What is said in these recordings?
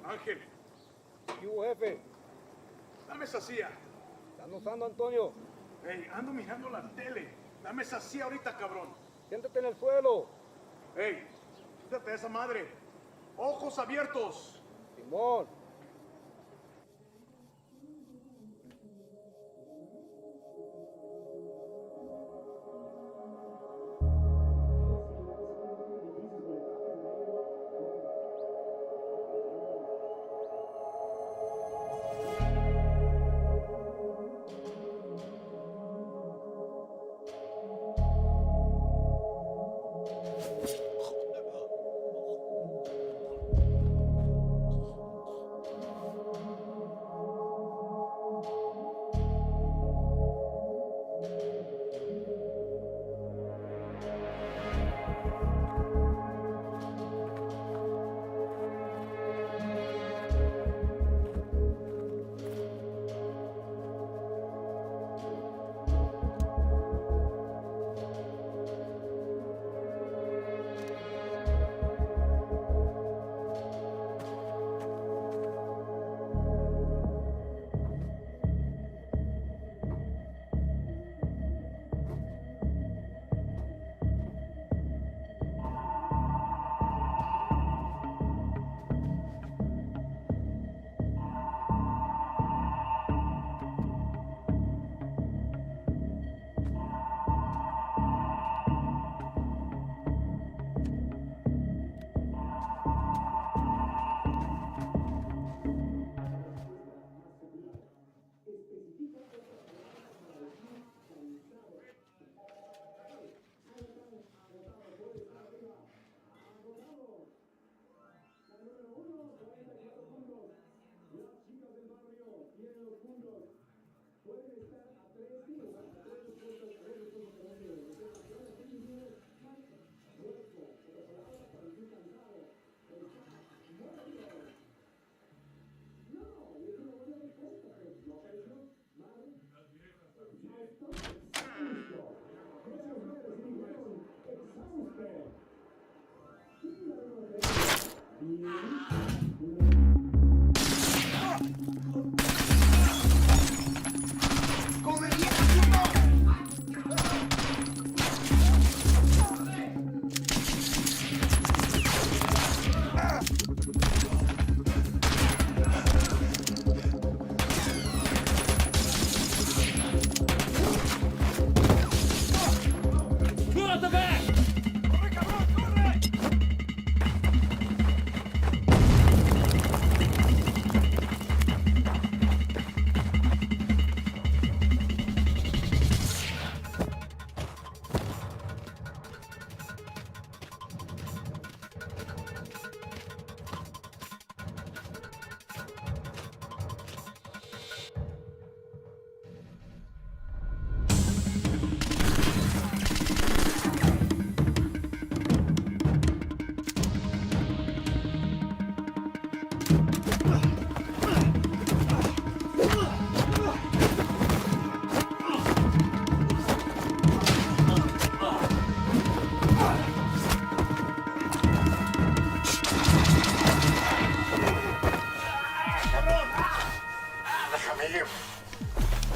Ángel, ¿Qué hubo, jefe? dame esa silla. ¿Están usando, Antonio? Hey, ando mirando la tele. Dame esa silla ahorita, cabrón. Siéntate en el suelo. Hey, quítate esa madre. Ojos abiertos. Simón.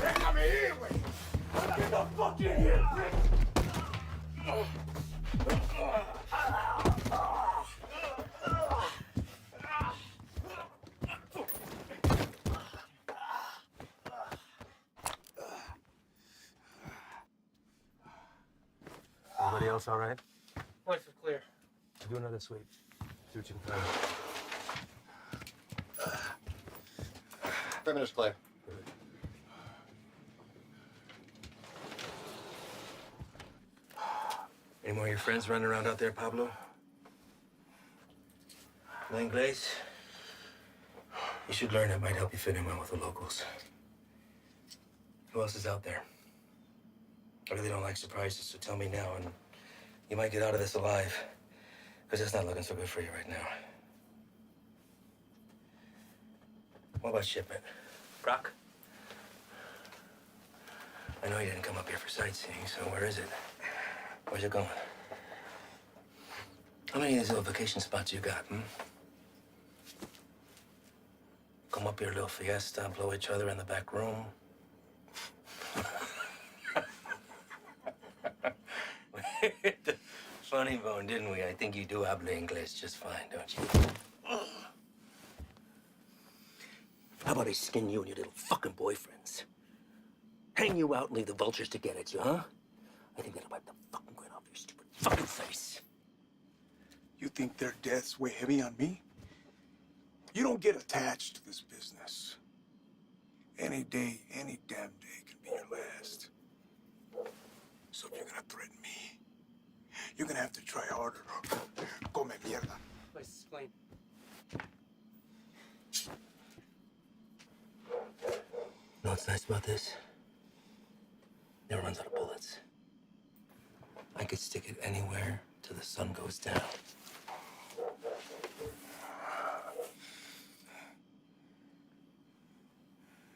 Déjame ir, güey. Get the fuck in here, bitch. Everybody else all right? Points are clear. Do another sweep. See what you can find. 5 minutes, Clay. Any more of your friends running around out there, Pablo? Langlais? You should learn it might help you fit in well with the locals. Who else is out there? I really don't like surprises, so tell me now, and you might get out of this alive. Because it's not looking so good for you right now. What about shipment? Brock? I know you didn't come up here for sightseeing, so where is it? Where's it going? How many of these little vacation spots you got, come up here, a little fiesta, blow each other in the back room. Funny bone, didn't we? I think you do habla English just fine, don't you? How about I skin you and your little fucking boyfriends? Hang you out and leave the vultures to get at you, huh? I think that'll wipe the fucking grin off your stupid fucking face. You think their deaths weigh heavy on me? You don't get attached to this business. Any day, any damn day can be your last. So if you're gonna threaten me, you're gonna have to try harder. Come mierda. Let's explain. You know what's nice about this? Never runs out of bullets. I could stick it anywhere till the sun goes down.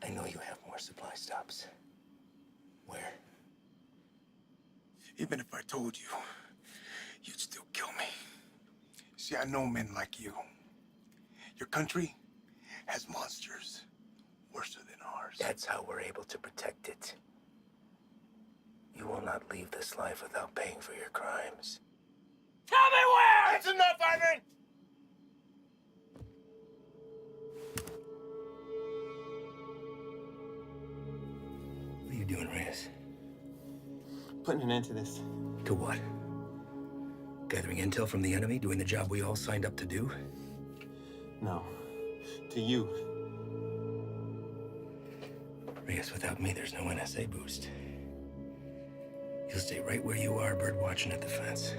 I know you have more supply stops. Where? Even if I told you, you'd still kill me. See, I know men like you. Your country has monsters worse than ours. That's how we're able to protect it. You will not leave this life without paying for your crimes. Tell me where! That's enough, Ivan! What are you doing, Reyes? Putting an end to this. To what? Gathering intel from the enemy, doing the job we all signed up to do? No. To you. Reyes, without me, there's no NSA boost. You'll stay right where you are, bird watching at the fence.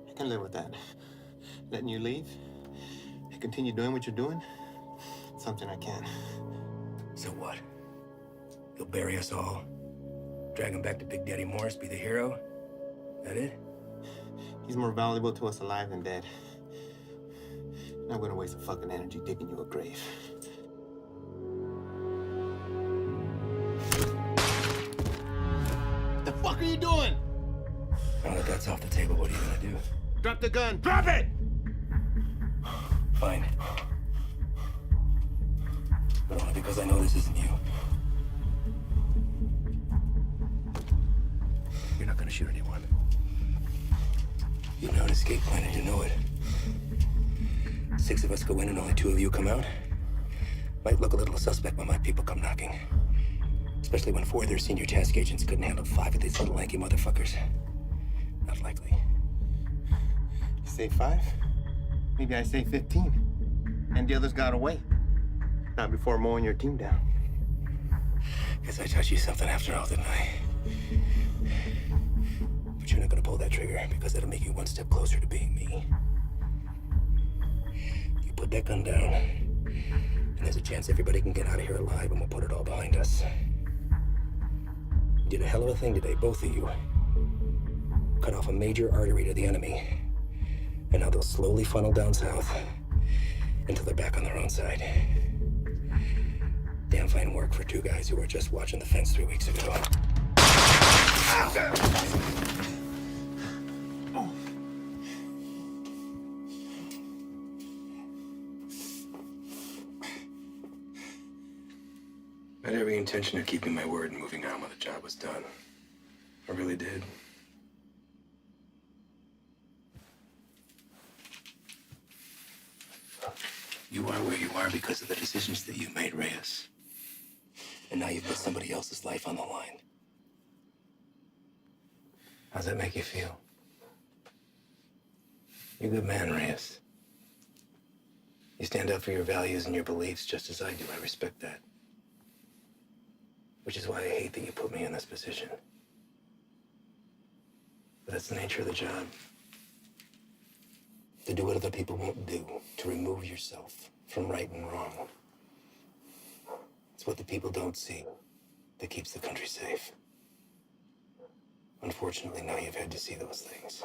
I can live with that. Letting you leave and continue doing what you're doing, something I can. So what? You'll bury us all? Drag him back to Big Daddy Morris, be the hero? That it? He's more valuable to us alive than dead. Not gonna waste a fucking energy digging you a grave. What the fuck are you doing? Now that that's off the table, what are you gonna do? Drop the gun. Drop it! Fine. But only because I know this isn't you. You're not gonna shoot anyone. You know an escape plan and you know it. 6 of us go in and only 2 of you come out. Might look a little suspect when my people come knocking. Especially when 4 of their senior task agents couldn't handle 5 of these little lanky motherfuckers. Not likely. You say 5? Maybe I say 15. And the others got away. Not before mowing your team down. Guess I taught you something after all, didn't I? But you're not gonna pull that trigger because that'll make you one step closer to being me. You put that gun down, and there's a chance everybody can get out of here alive and we'll put it all behind us. You did a hell of a thing today, both of you. Cut off a major artery to the enemy. And now they'll slowly funnel down south until they're back on their own side. Damn fine work for 2 guys who were just watching the fence 3 weeks ago. I had every intention of keeping my word and moving on when the job was done. I really did. You are where you are because of the decisions that you made, Reyes. And now you've put somebody else's life on the line. How's that make you feel? You're a good man, Reyes. You stand up for your values and your beliefs just as I do. I respect that. Which is why I hate that you put me in this position. But that's the nature of the job. To do what other people won't do, to remove yourself from right and wrong. It's what the people don't see that keeps the country safe. Unfortunately, now you've had to see those things.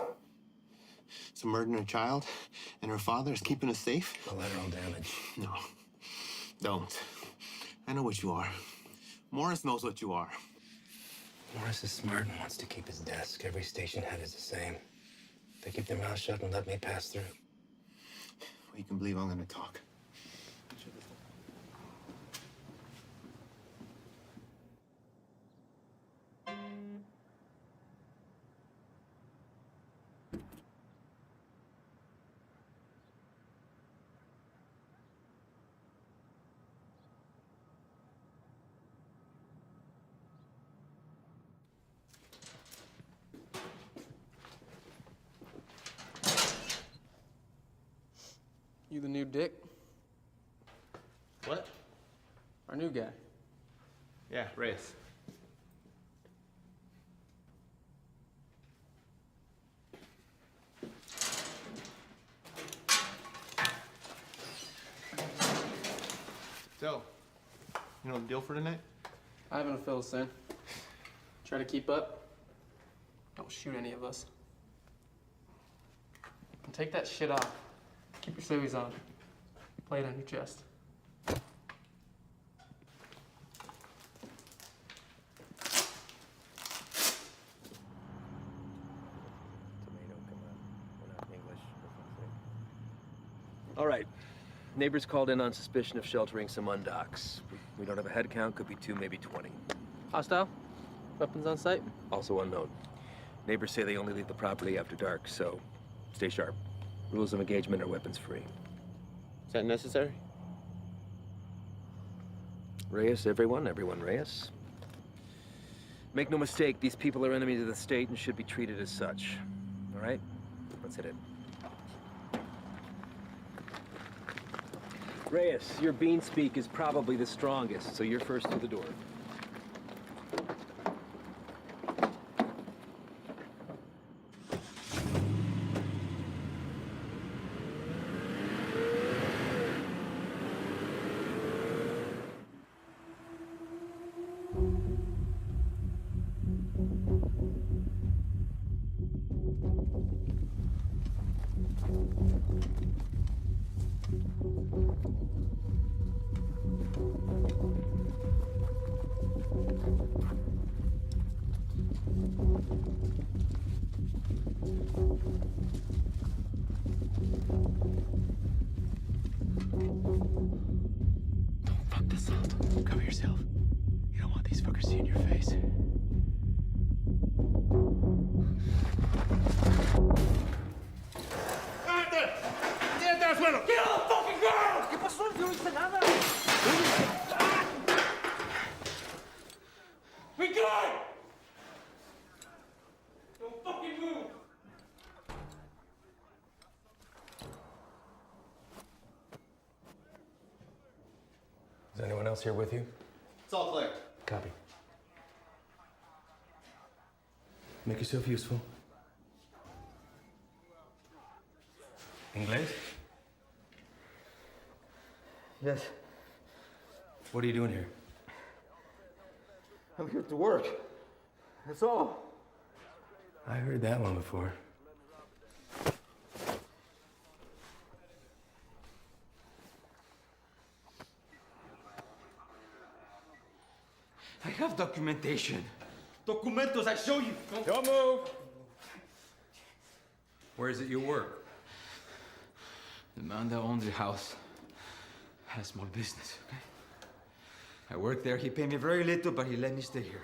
So murdering a child and her father is keeping us safe? Collateral damage. No. Don't. I know what you are. Morris knows what you are. Morris is smart and wants to keep his desk. Every station head is the same. They keep their mouths shut and let me pass through. Well, you can believe I'm gonna talk. Sure, You the new Dick? What? Our new guy. Yeah, Reyes. So, you know the deal for tonight? I haven't a fill, son. Try to keep up. Don't shoot any of us. And take that shit off. Keep your civvies on. Play it on your chest. Tomato, come on. We're not English, for fuck's sake. All right. Neighbors called in on suspicion of sheltering some undocks. We don't have a head count, could be 2, maybe 20. Hostile? Weapons on site? Also unknown. Neighbors say they only leave the property after dark, so stay sharp. Rules of engagement are weapons free. Is that necessary? Reyes, everyone Reyes. Make no mistake, these people are enemies of the state and should be treated as such. All right? Let's hit it. Reyes, your bean speak is probably the strongest, so you're first through the door. Fuck this up. Cover yourself. You don't want these fuckers seeing your face. Is anyone else here with you? It's all clear. Copy. Make yourself useful. Inglés? Yes. What are you doing here? I'm here to work. That's all. I heard that one before. I have documentation. Documentos, I show you. Don't move! Where is it you work? The man that owns the house has a small business, okay? I work there. He paid me very little, but he let me stay here.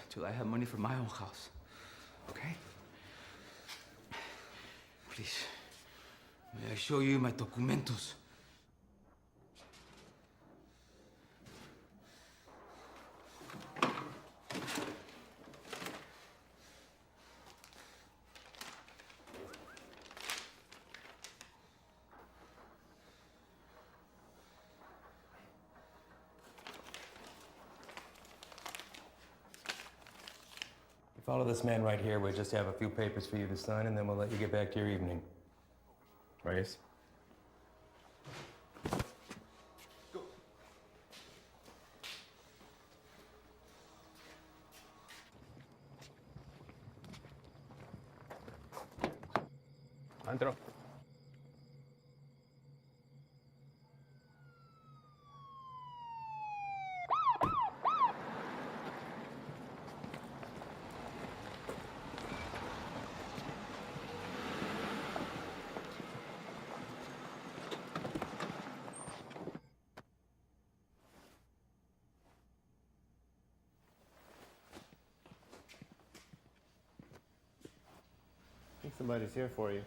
Till I have money for my own house, okay? Please, may I show you my documentos? Follow this man right here. We'll just have a few papers for you to sign, and then we'll let you get back to your evening. Reyes? Antro. I think somebody's here for you.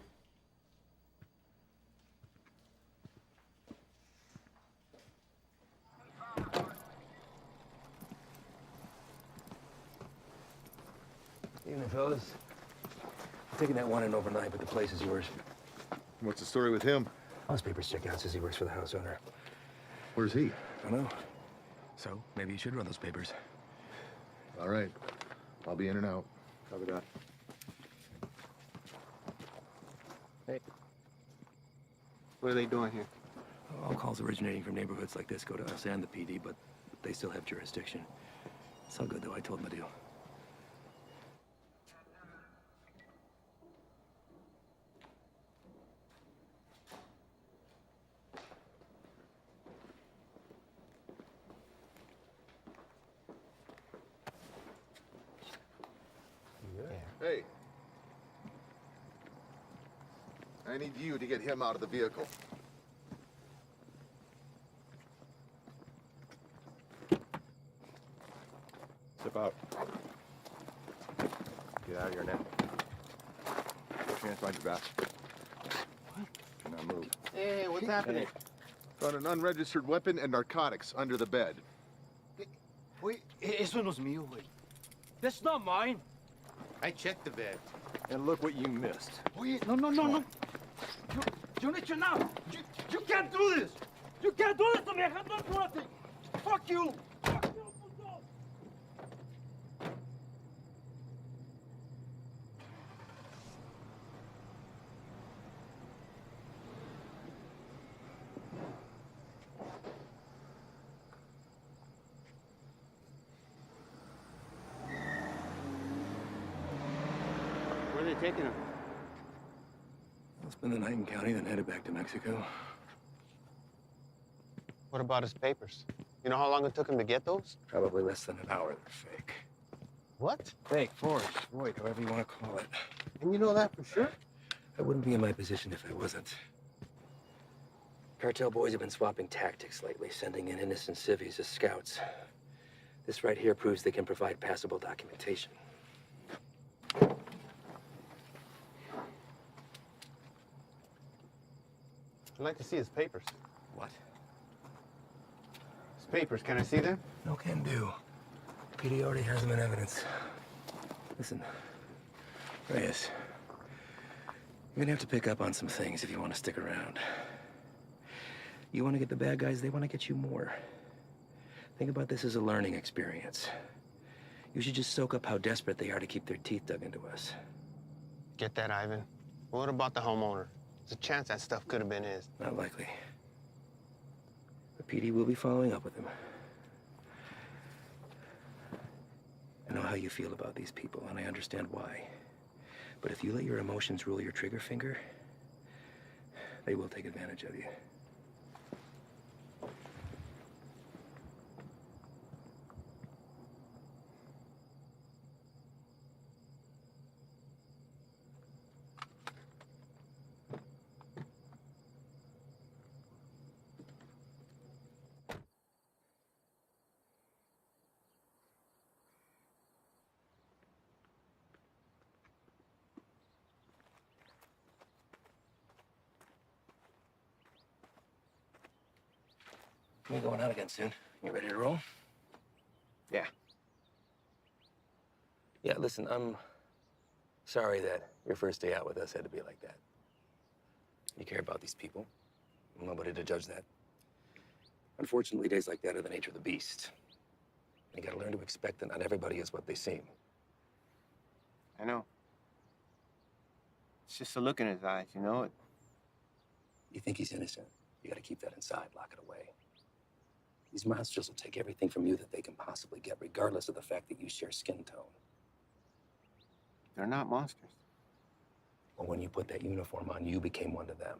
Evening, fellas. I'm taking that one in overnight, but the place is yours. What's the story with him? All his papers check out, says he works for the house owner. Where's he? I don't know. So maybe you should run those papers. All right. I'll be in and out. Copy that. Hey. What are they doing here? All calls originating from neighborhoods like this go to us and the PD, but they still have jurisdiction. It's all good, though. I told him the deal. Hey. I need you to get him out of the vehicle. Step out. Get out of here now. Put your hands behind your back. Do not move. Hey, what's happening? Found an unregistered weapon and narcotics under the bed. Wait, eso no es mío, güey. That's not mine. I checked the bed. And look what you missed. Oye, no. You need to know. You can't do this. You can't do this to me. I have done nothing. Fuck you. Fuck you, puto. Where are they taking him? I'll spend the night in county, then headed back to Mexico. What about his papers? You know how long it took him to get those? Probably less than an hour. They're fake. What? Fake, forged, void, however you want to call it. And you know that for sure? I wouldn't be in my position if I wasn't. Cartel boys have been swapping tactics lately, sending in innocent civvies as scouts. This right here proves they can provide passable documentation. I'd like to see his papers. What? His papers, can I see them? No can do. PD already has them in evidence. Listen, Reyes, you're gonna have to pick up on some things if you want to stick around. You want to get the bad guys, they want to get you more. Think about this as a learning experience. You should just soak up how desperate they are to keep their teeth dug into us. Get that, Ivan. What about the homeowner? There's a chance that stuff could have been his. Not likely. The PD will be following up with him. I know how you feel about these people, and I understand why. But if you let your emotions rule your trigger finger, they will take advantage of you. We're going out again soon. You ready to roll? Yeah. Yeah, listen, I'm sorry that your first day out with us had to be like that. You care about these people. I'm nobody to judge that. Unfortunately, days like that are the nature of the beast. You gotta learn to expect that not everybody is what they seem. I know. It's just a look in his eyes, you know? You think he's innocent. You gotta keep that inside, lock it away. These monsters will take everything from you that they can possibly get, regardless of the fact that you share skin tone. They're not monsters. Well, when you put that uniform on, you became one to them.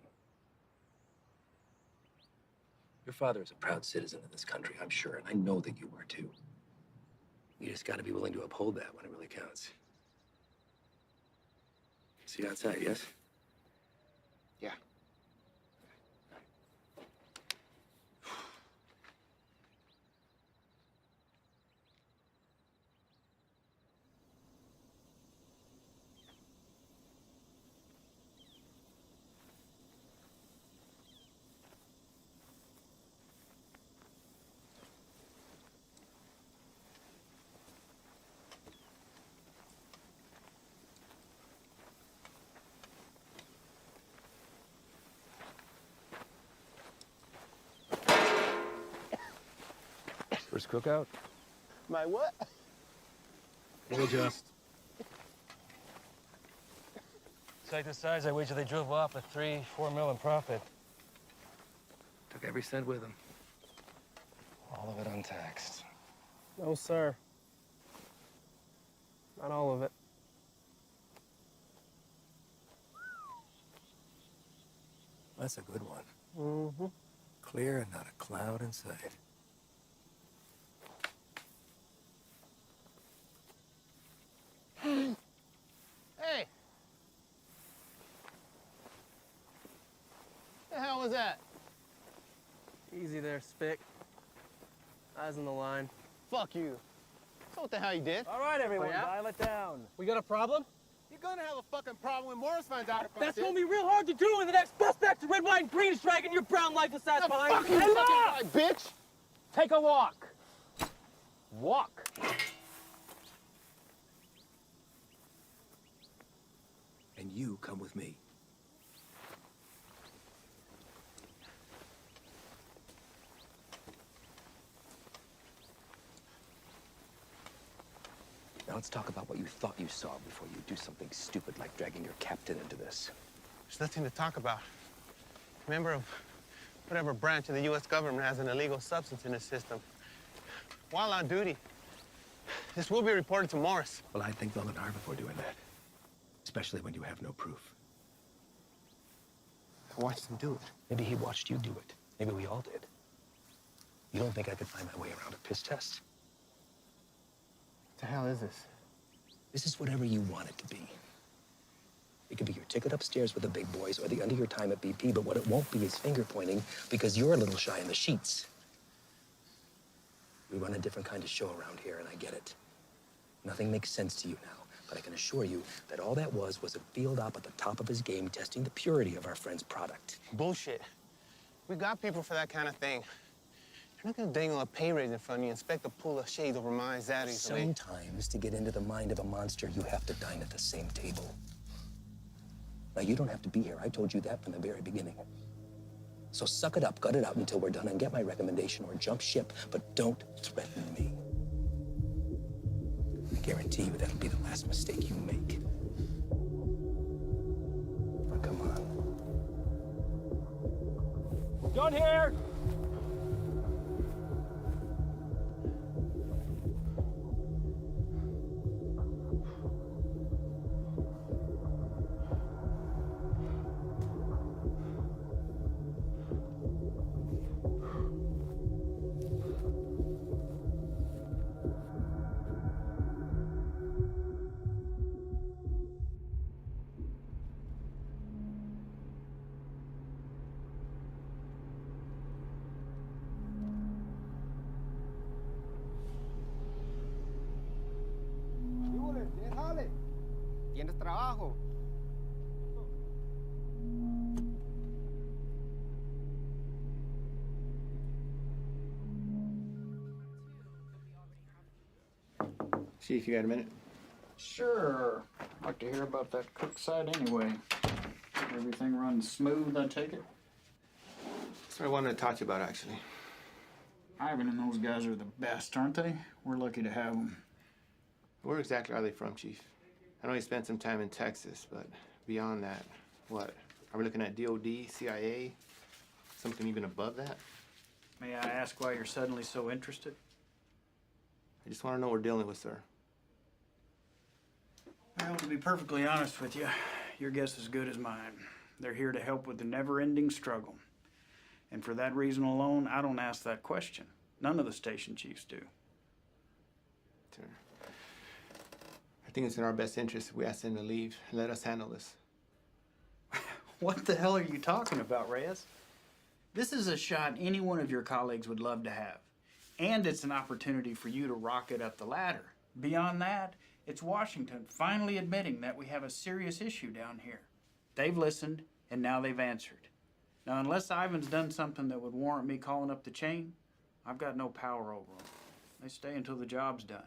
Your father is a proud citizen of this country, I'm sure, and I know that you were too. You just gotta be willing to uphold that when it really counts. See you outside, yes? Yeah. first cookout? My what? We'll adjust. Sight the size, I wager they drove off with 3-4 mil in profit. Took every cent with them. All of it untaxed. No, sir. Not all of it. That's a good one. Mm-hmm. Clear and not a cloud in sight. Hey! The hell was that? Easy there, Spick. Eyes on the line. Fuck you. So what the hell you did? All right, everyone, Oh, yeah? dial it down. We got a problem? You're gonna have a fucking problem when Morris finds out about That's this. gonna be real hard to do when the next bus back to red, white, and green is dragging your brown life aside behind Fuck you. you, Hey, fucking look! guy, bitch! Take a walk. Walk. And you come with me. Now let's talk about what you thought you saw before you do something stupid like dragging your captain into this. There's nothing to talk about. Member of whatever branch of the U.S. government has an illegal substance in the system. While on duty, this will be reported to Morris. Well, I'd think long and hard before doing that. Especially when you have no proof. I watched him do it. Maybe he watched you do it. Maybe we all did. You don't think I could find my way around a piss test? What the hell is this? This is whatever you want it to be. It could be your ticket upstairs with the big boys or the end of your time at BP, but what it won't be is finger pointing because you're a little shy in the sheets. We run a different kind of show around here, and I get it. Nothing makes sense to you now, but I can assure you that all that was a field op at the top of his game testing the purity of our friend's product. Bullshit. We got people for that kind of thing. You're not gonna dangle a pay raise in front of you and expect to pull a shade over my eyes that easily. Sometimes to get into the mind of a monster, you have to dine at the same table. Now, you don't have to be here. I told you that from the very beginning. So suck it up, gut it out until we're done and get my recommendation or jump ship, but don't threaten me. I guarantee you that'll be the last mistake you make. Now, come on. John here. Déjale. Tienes trabajo. Chief, you got a minute? Sure. Like to hear about that cook site anyway. Everything runs smooth, I take it? That's what I wanted to talk to you about, actually. Ivan and those guys are the best, aren't they? We're lucky to have them. Where exactly are they from, Chief? I know you spent some time in Texas, but beyond that, what? Are we looking at DOD, CIA, something even above that? May I ask why you're suddenly so interested? I just want to know what we're dealing with, sir. Well, to be perfectly honest with you, your guess is as good as mine. They're here to help with the never-ending struggle. And for that reason alone, I don't ask that question. None of the station chiefs do. Sir, I think it's in our best interest if we ask them to leave and let us handle this. What the hell are you talking about, Reyes? This is a shot any one of your colleagues would love to have. And it's an opportunity for you to rocket up the ladder. Beyond that, it's Washington finally admitting that we have a serious issue down here. They've listened, and now they've answered. Now, unless Ivan's done something that would warrant me calling up the chain, I've got no power over them. They stay until the job's done.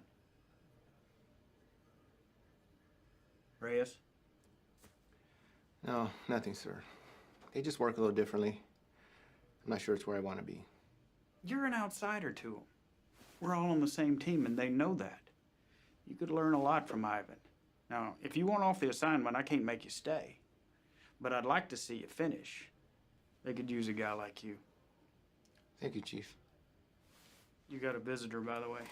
Reyes? No, nothing, sir. They just work a little differently. I'm not sure it's where I want to be. You're an outsider to them. We're all on the same team, and they know that. You could learn a lot from Ivan. Now, if you want off the assignment, I can't make you stay. But I'd like to see you finish. They could use a guy like you. Thank you, Chief. You got a visitor, by the way.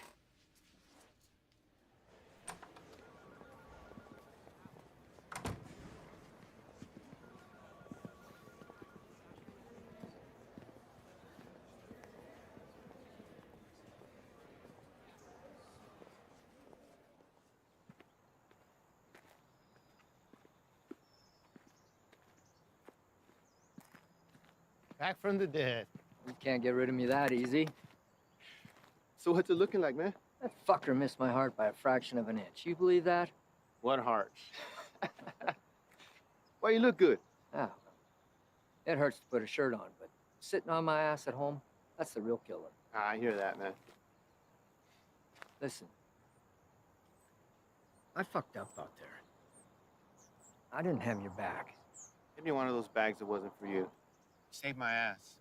Back from the dead. You can't get rid of me that easy. So what's it looking like, man? That fucker missed my heart by a fraction of an inch. You believe that? What heart? Why you look good? Oh. It hurts to put a shirt on, but sitting on my ass at home, that's the real killer. I hear that, man. Listen. I fucked up out there. I didn't have your back. Give me one of those bags that wasn't for you. Saved my ass.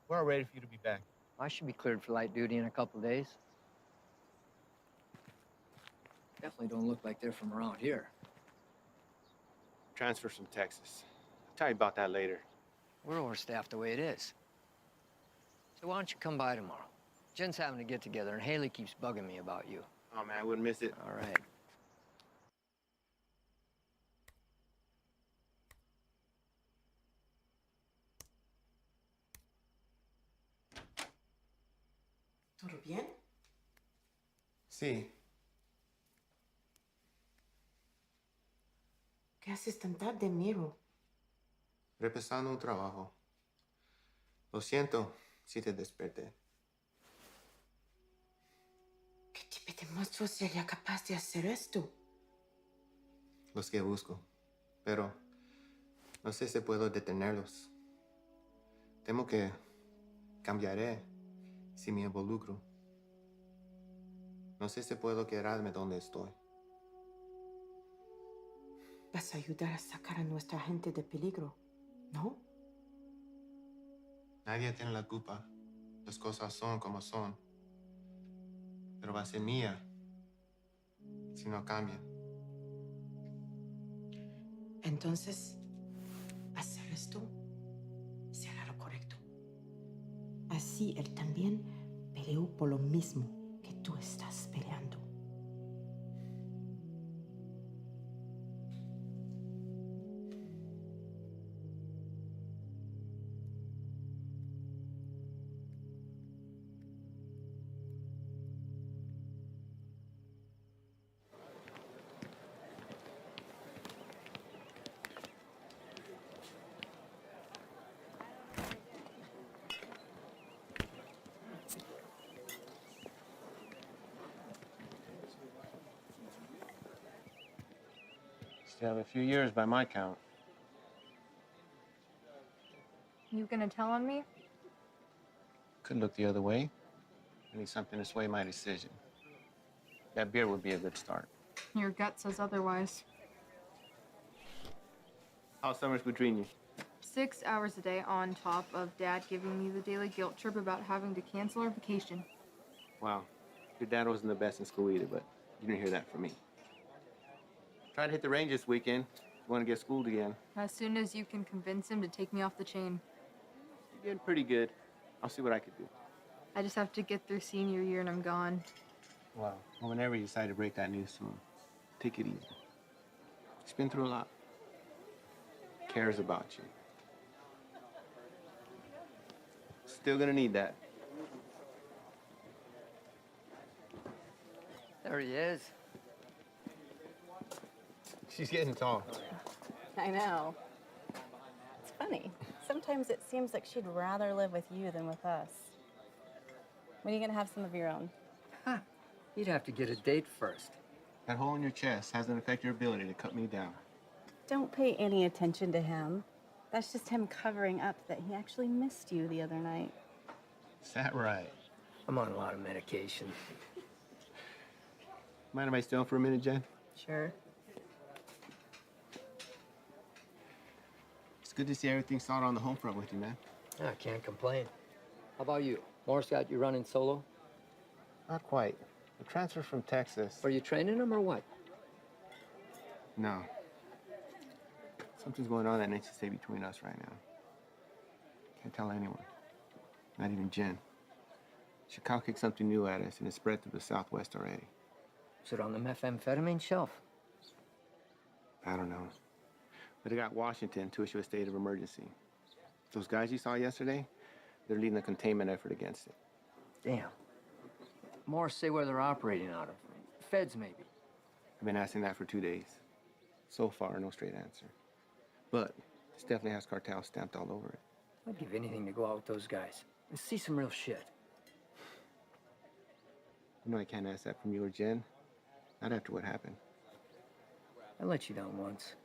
We're all ready for you to be back. I should be cleared for light duty in a couple days. Definitely don't look like they're from around here. Transfers from Texas. I'll tell you about that later. We're overstaffed the way it is. So why don't you come by tomorrow? Jen's having to get together, and Haley keeps bugging me about you. Oh, man, I wouldn't miss it. All right. ¿Todo bien? Sí. ¿Qué haces tan tarde, Miro? Repasando un trabajo. Lo siento si te desperté. ¿Qué tipo de monstruo sería capaz de hacer esto? Los que busco. Pero no sé si puedo detenerlos. Temo que cambiaré si me involucro. No sé si puedo quedarme donde estoy. Vas a ayudar a sacar a nuestra gente de peligro, ¿no? Nadie tiene la culpa. Las cosas son como son. Pero va a ser mía si no cambian. Entonces, hacer esto será lo correcto. Así él también peleó por lo mismo que tú estás peleando. Still have a few years by my count. You gonna tell on me? Could look the other way. I need something to sway my decision. That beer would be a good start. Your gut says otherwise. How's summers between you? 6 hours a day on top of Dad giving me the daily guilt trip about having to cancel our vacation. Wow. Your dad wasn't the best in school either, but you didn't hear that from me. Try to hit the range this weekend. You want to get schooled again. As soon as you can convince him to take me off the chain. You're getting pretty good. I'll see what I could do. I just have to get through senior year and I'm gone. Wow. Well, whenever you decide to break that news to him, take it easy. He's been through a lot. Cares about you. Still gonna need that. There he is. She's getting tall. I know. It's funny. Sometimes it seems like she'd rather live with you than with us. When are you gonna have some of your own? Huh. You'd have to get a date first. That hole in your chest hasn't affected your ability to cut me down. Don't pay any attention to him. That's just him covering up that he actually missed you the other night. Is that right? I'm on a lot of medication. Mind if I stay on for a minute, Jen? Sure. It's good to see everything started on the home front with you, man. I can't complain. How about you? Morris got you running solo? Not quite. A transfer from Texas. Are you training them or what? No. Something's going on that needs to stay between us right now. Can't tell anyone. Not even Jen. Chicago kicked something new at us, and it's spread through the Southwest already. Is it on the methamphetamine shelf? I don't know. But it got Washington to issue a state of emergency. Those guys you saw yesterday, they're leading a containment effort against it. Damn. More say where they're operating out of. Feds, maybe. I've been asking that for 2 days. So far, no straight answer. But this definitely has cartel stamped all over it. I'd give anything to go out with those guys and see some real shit. You know I can't ask that from you or Jen. Not after what happened. I let you down once.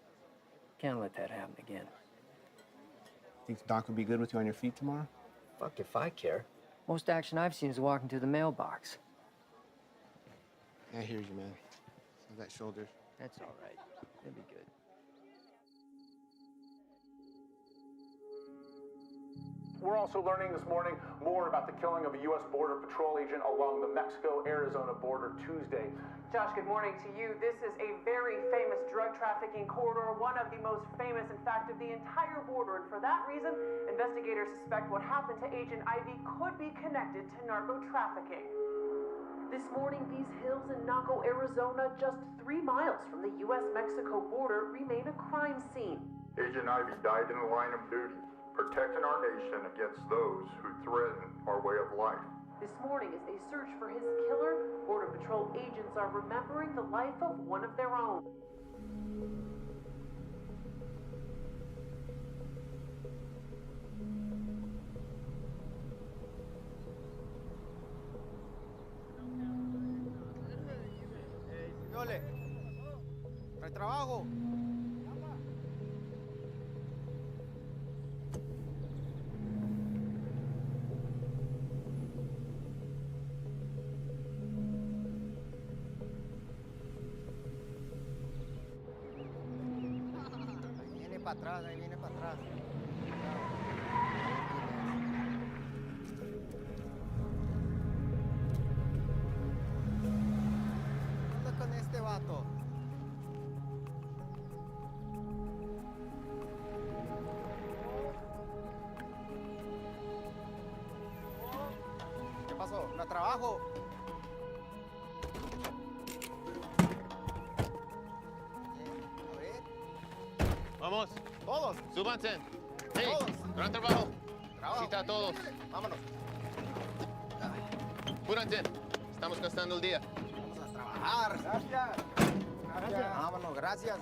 Can't let that happen again. Think Doc would be good with you on your feet tomorrow? Fuck if I care. Most action I've seen is walking to the mailbox. I hear you, man. How's that shoulder? That's all right. It'll be good. We're also learning this morning more about the killing of a U.S. Border Patrol agent along the Mexico-Arizona border Tuesday. Josh, good morning to you. This is a very famous drug trafficking corridor, one of the most famous, in fact, of the entire border. And for that reason, investigators suspect what happened to Agent Ivy could be connected to narco trafficking. This morning, these hills in Naco, Arizona, just 3 miles from the U.S.-Mexico border, remain a crime scene. Agent Ivy died in the line of duty, protecting our nation against those who threaten our way of life. This morning, as they search for his killer, Border Patrol agents are remembering the life of one of their own. Yole, ¿hay trabajo? Ahí viene para atrás. ¿Qué onda con este vato? ¿Qué pasó? ¿No trabajo? Vamos. Todos. Súbanse. Hey, Todos. gran trabajo. Trabajo. Cita a todos. Vámonos. Apúrense. Estamos gastando el día. Vamos a trabajar. Gracias. Gracias. Vámonos, gracias.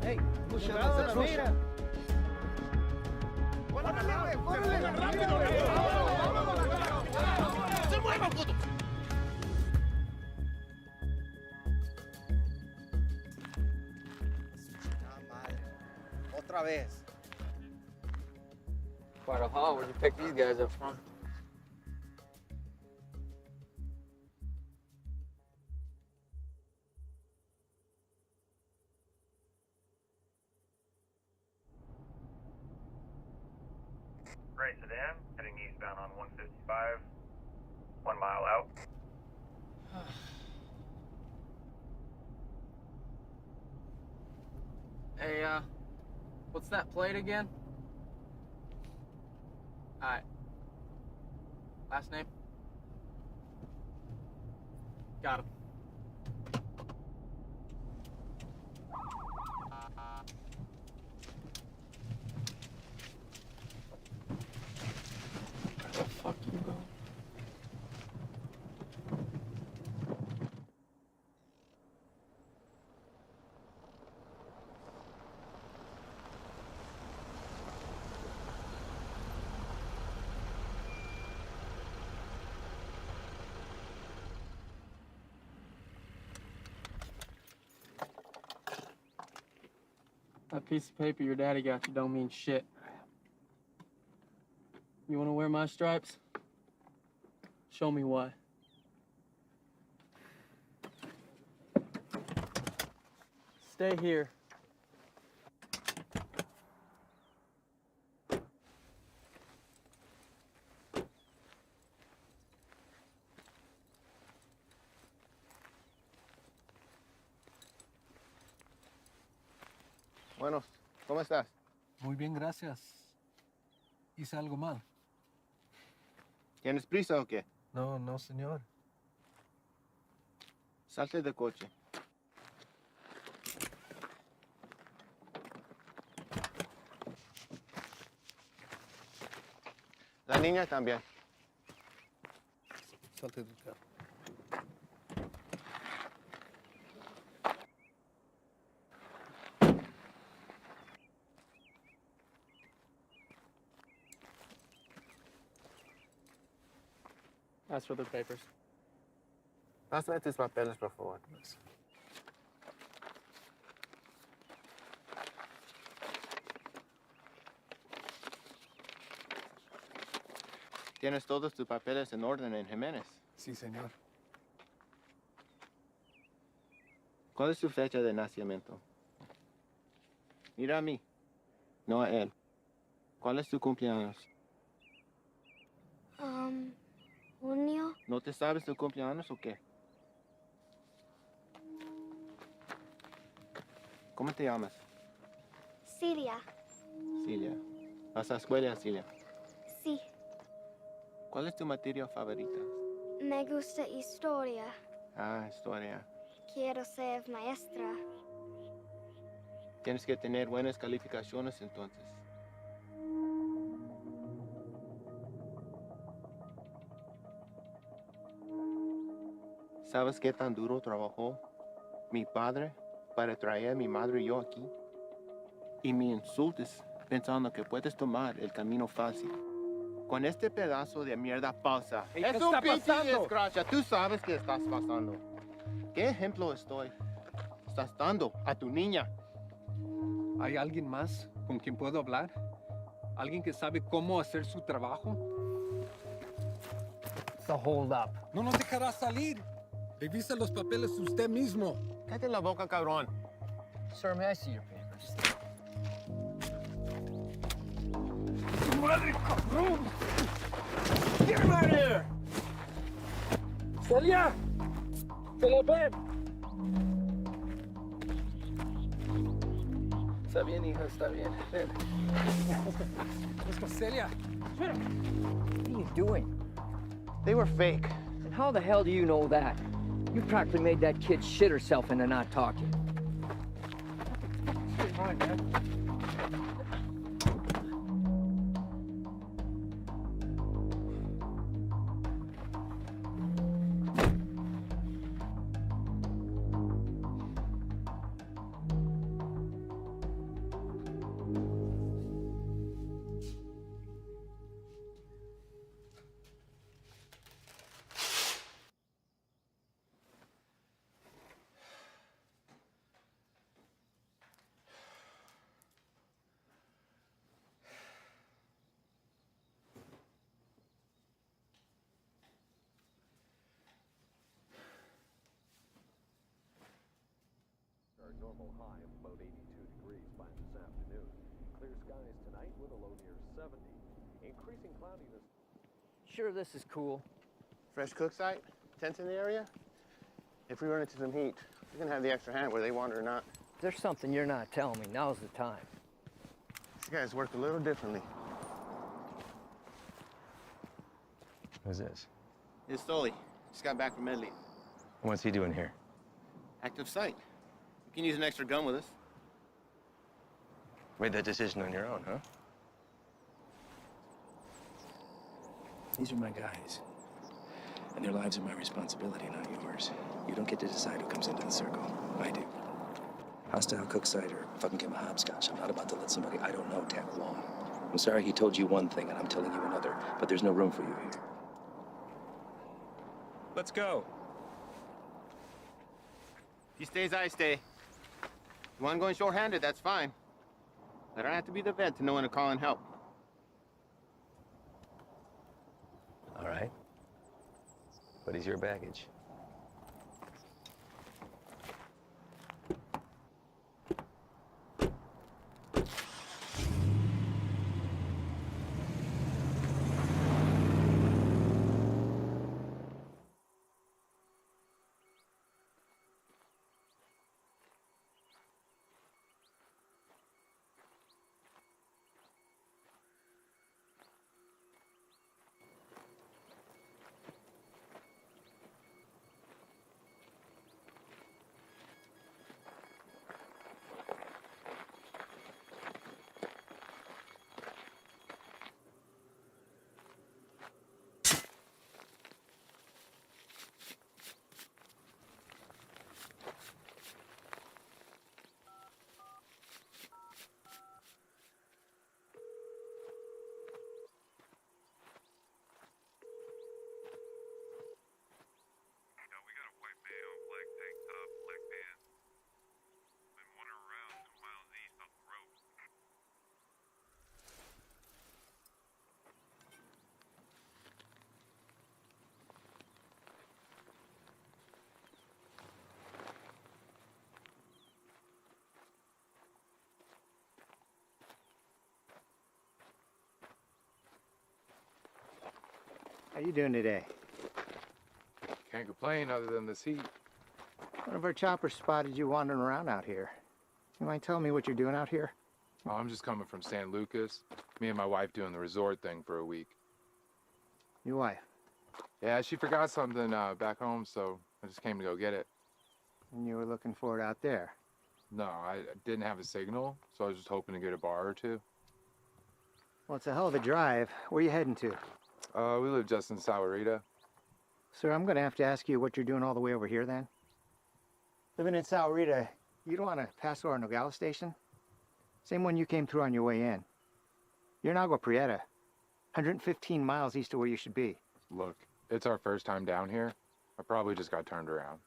Hey, Puxa, cuidado, no se mira. ¡Córrele, güey! ¡Córrele! ¡Rápido! ¡Se mueva, puto! Otra vez. Quite a haul. Where'd you pick these guys up from? Gray sedan, heading eastbound on 155, 1 mile out. Hey, what's that plate again? Alright. Last name? Got him. Where the fuck you going? That piece of paper your daddy got you don't mean shit. You wanna wear my stripes? Show me why. Stay here. Bueno, ¿cómo estás? Muy bien, gracias. ¿Hice algo mal? ¿Tienes prisa o qué? No, no, señor. Salte del coche. La niña también. Salte del carro. Ask for the papers. Pásame tus papeles, por favor. ¿Tienes todos tus papeles en orden en Jiménez? Sí, señor. ¿Cuál es su fecha de nacimiento? Mira a mí, no a él. ¿Cuál es tu cumpleaños? Junio. ¿No te sabes tu cumpleaños o qué? ¿Cómo te llamas? Cilia. Cilia. ¿Vas a la escuela, Cilia? Sí. ¿Cuál es tu materia favorita? Me gusta historia. Ah, historia. Quiero ser maestra. Tienes que tener buenas calificaciones entonces. ¿Sabes qué tan duro trabajó mi padre para traer a mi madre y yo aquí? Y me insultes pensando que puedes tomar el camino fácil. Con este pedazo de mierda falsa. Hey, es ¿qué un está pinche pasando? desgracia. Tú sabes qué estás pasando. ¿Qué ejemplo estás dando a tu niña? ¿Hay alguien más con quien puedo hablar? ¿Alguien que sabe cómo hacer su trabajo? It's a hold up. No nos dejará salir. Revisa los papeles usted mismo. Cállate la boca, cabrón. Sir, may I see your papers? ¡Madre, cabrón! Get him out of here! ¡Celia! ¡Celia, ven! Está bien, hija, está bien. Ven. Let's go, Celia. What are you doing? They were fake. And how the hell do you know that? You practically made that kid shit herself into not talking. Our normal high of about 82 degrees by this afternoon. Clear skies tonight with a low near 70. Increasing cloudiness. Sure, this is cool. Fresh cook site, tents in the area. If we run into some heat, we're gonna have the extra hand whether they want it or not. There's something you're not telling me. Now's the time. These guys work a little differently. Who's this? It's Stoli. Just got back from Medley. What's he doing here? Active site. You can use an extra gun with us. Made that decision on your own, huh? These are my guys. And their lives are my responsibility, not yours. You don't get to decide who comes into the circle. I do. Hostile cook site or fucking give him a hopscotch. I'm not about to let somebody I don't know tag along. I'm sorry he told you one thing and I'm telling you another, but there's no room for you here. Let's go. He stays, I stay. You want going short-handed, that's fine. I don't have to be the vet to know when to call and help. All right. What is your baggage? How you doing today? Can't complain other than this heat. One of our choppers spotted you wandering around out here. You mind telling me what you're doing out here? Oh, I'm just coming from San Lucas. Me and my wife doing the resort thing for a week. Your wife? Yeah, she forgot something back home, so I just came to go get it. And you were looking for it out there? No, I didn't have a signal, so I was just hoping to get a bar or two. Well, it's a hell of a drive. Where are you heading to? We live just in Sahuarita. Sir, I'm going to have to ask you what you're doing all the way over here then. Living in Sahuarita, you don't want to pass through our Nogales station? Same one you came through on your way in. You're in Agua Prieta, 115 miles east of where you should be. Look, it's our first time down here. I probably just got turned around.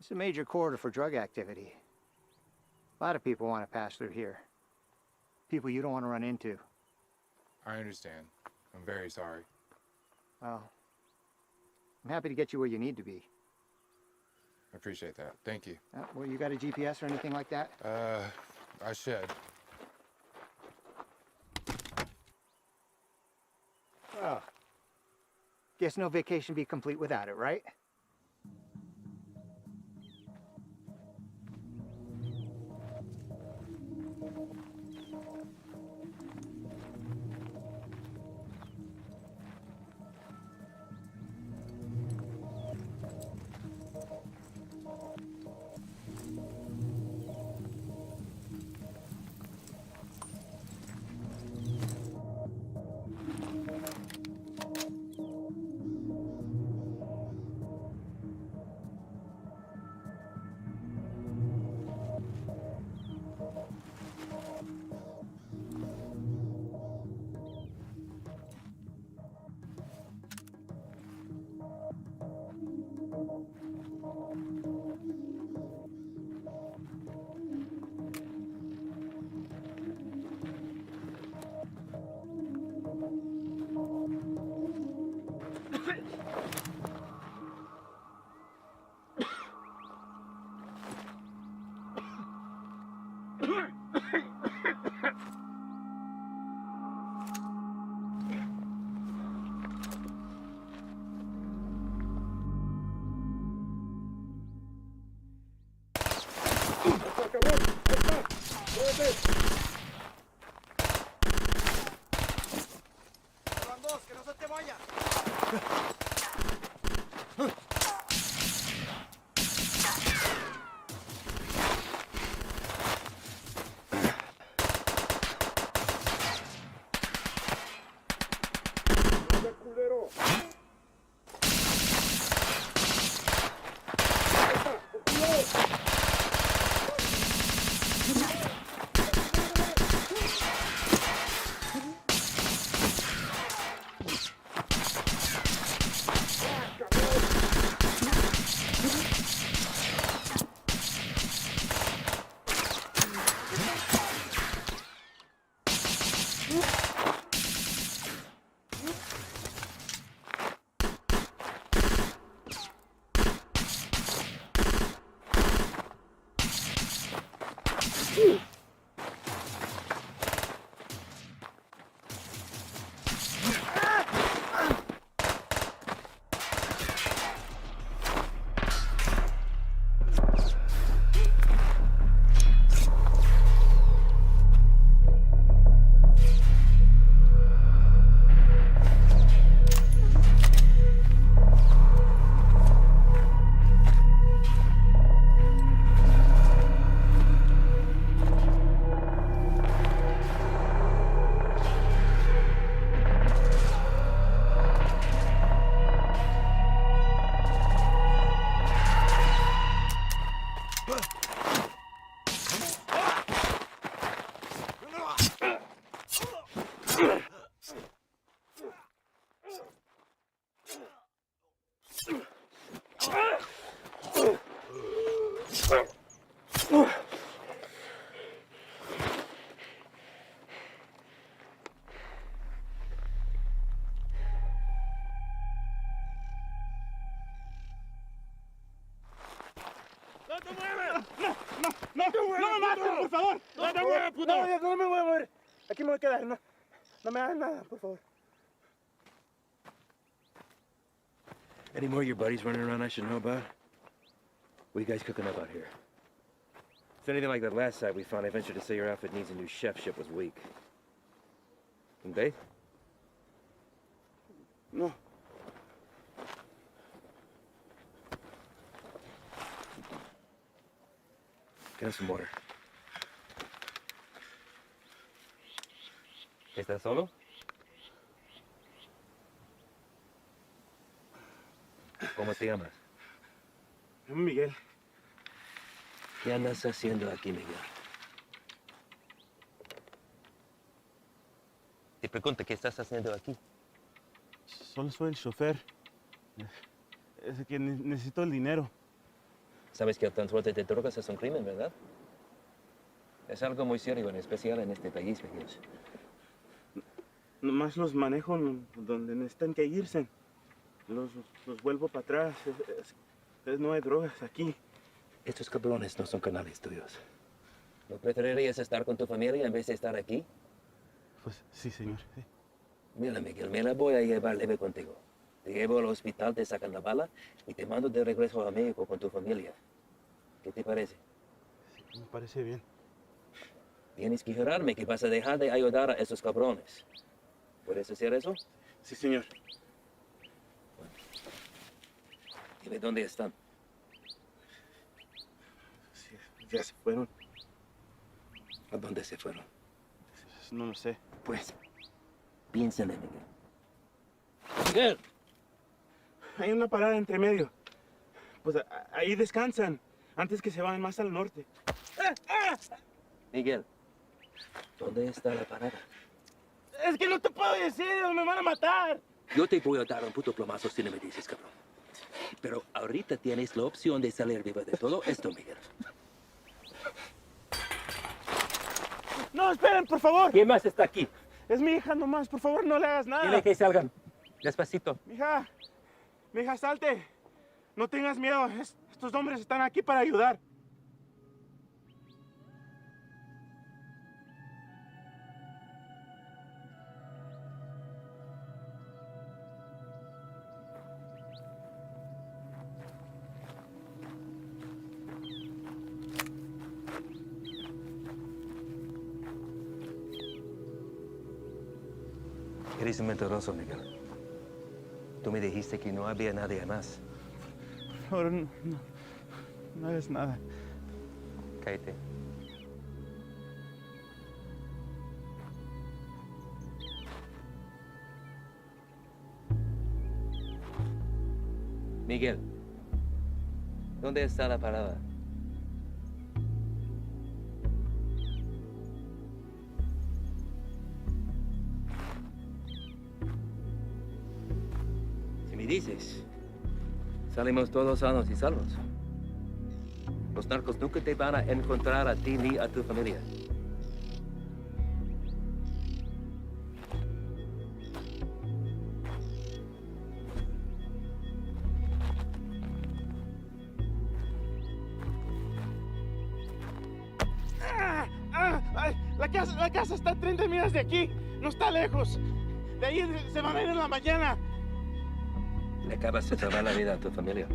It's a major corridor for drug activity. A lot of people want to pass through here. People you don't want to run into. I understand. I'm very sorry. Well, I'm happy to get you where you need to be. I appreciate that. Thank you. Well, you got a GPS or anything like that? I should. Oh. Guess no vacation be complete without it, right? puto. No, ya no me voy a mover. Aquí me voy a quedar. No, no me hagan nada, por favor. Any more of your buddies running around I should know about? What are you guys cooking up out here? If anything like that last site we found, I venture to say your outfit needs a new chef. Ship was weak. And they? No. Get us some water. ¿Estás solo? ¿Cómo te llamas? Miguel. ¿Qué andas haciendo aquí, Miguel? Te pregunto, ¿qué estás haciendo aquí? Solo soy el chofer. Es que necesito el dinero. Sabes que el transporte de drogas es un crimen, ¿verdad? Es algo muy serio, en especial en este país, Miguel. Nomás los manejo donde necesitan que irse. Los vuelvo para atrás. No hay drogas aquí. Estos cabrones no son canales tuyos. ¿No preferirías estar con tu familia en vez de estar aquí? Pues sí, señor. Sí. Mira, Miguel, me la voy a llevar leve contigo. Te llevo al hospital, te sacan la bala y te mando de regreso a México con tu familia. ¿Qué te parece? Sí, me parece bien. Tienes que jurarme que vas a dejar de ayudar a esos cabrones. ¿Puedes hacer eso? Sí, señor. Bueno. Dime dónde están. Sí, ya se fueron. ¿A dónde se fueron? No lo sé. Pues, piénsale, Miguel. ¡Miguel! Hay una parada entre medio. Pues ahí descansan, antes que se vayan más al norte. Miguel, ¿dónde está la parada? Es que no te puedo decir, me van a matar. Yo te voy a dar un puto plomazo si no me dices, cabrón. Pero ahorita tienes la opción de salir vivo de todo esto, Miguel. No, esperen, por favor. ¿Quién más está aquí? Es mi hija nomás, por favor, no le hagas nada. Dile que salgan. Despacito. Mija, salte. No tengas miedo, estos hombres están aquí para ayudar. Eres un mentiroso, Miguel. Tú me dijiste que no había nadie más. Por favor, no hagas nada. Cállate. Miguel, ¿dónde está la parada? Si me dices, salimos todos sanos y salvos. Los narcos nunca te van a encontrar a ti ni a tu familia. La casa está a 30 millas de aquí, no está lejos. De ahí se van a ir en la mañana. Le acabas de salvar la vida a tu familia.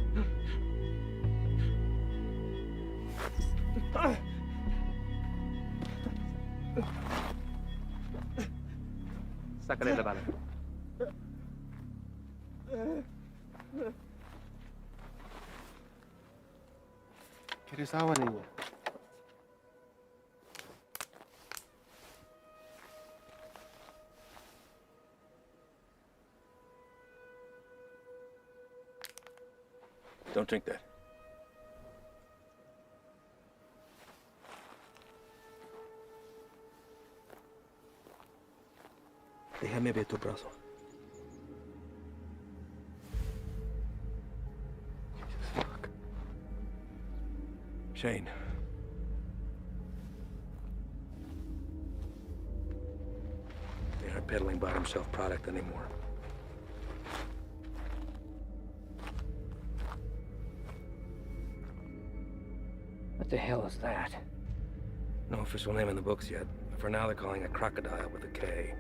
Sácale la bala. ¿Quieres agua, niña? Don't drink that. Déjame ver tu brazo. Fuck. Shane. They aren't peddling bottom shelf product anymore. What the hell is that? No official name in the books yet. For now, they're calling it crocodile with a K.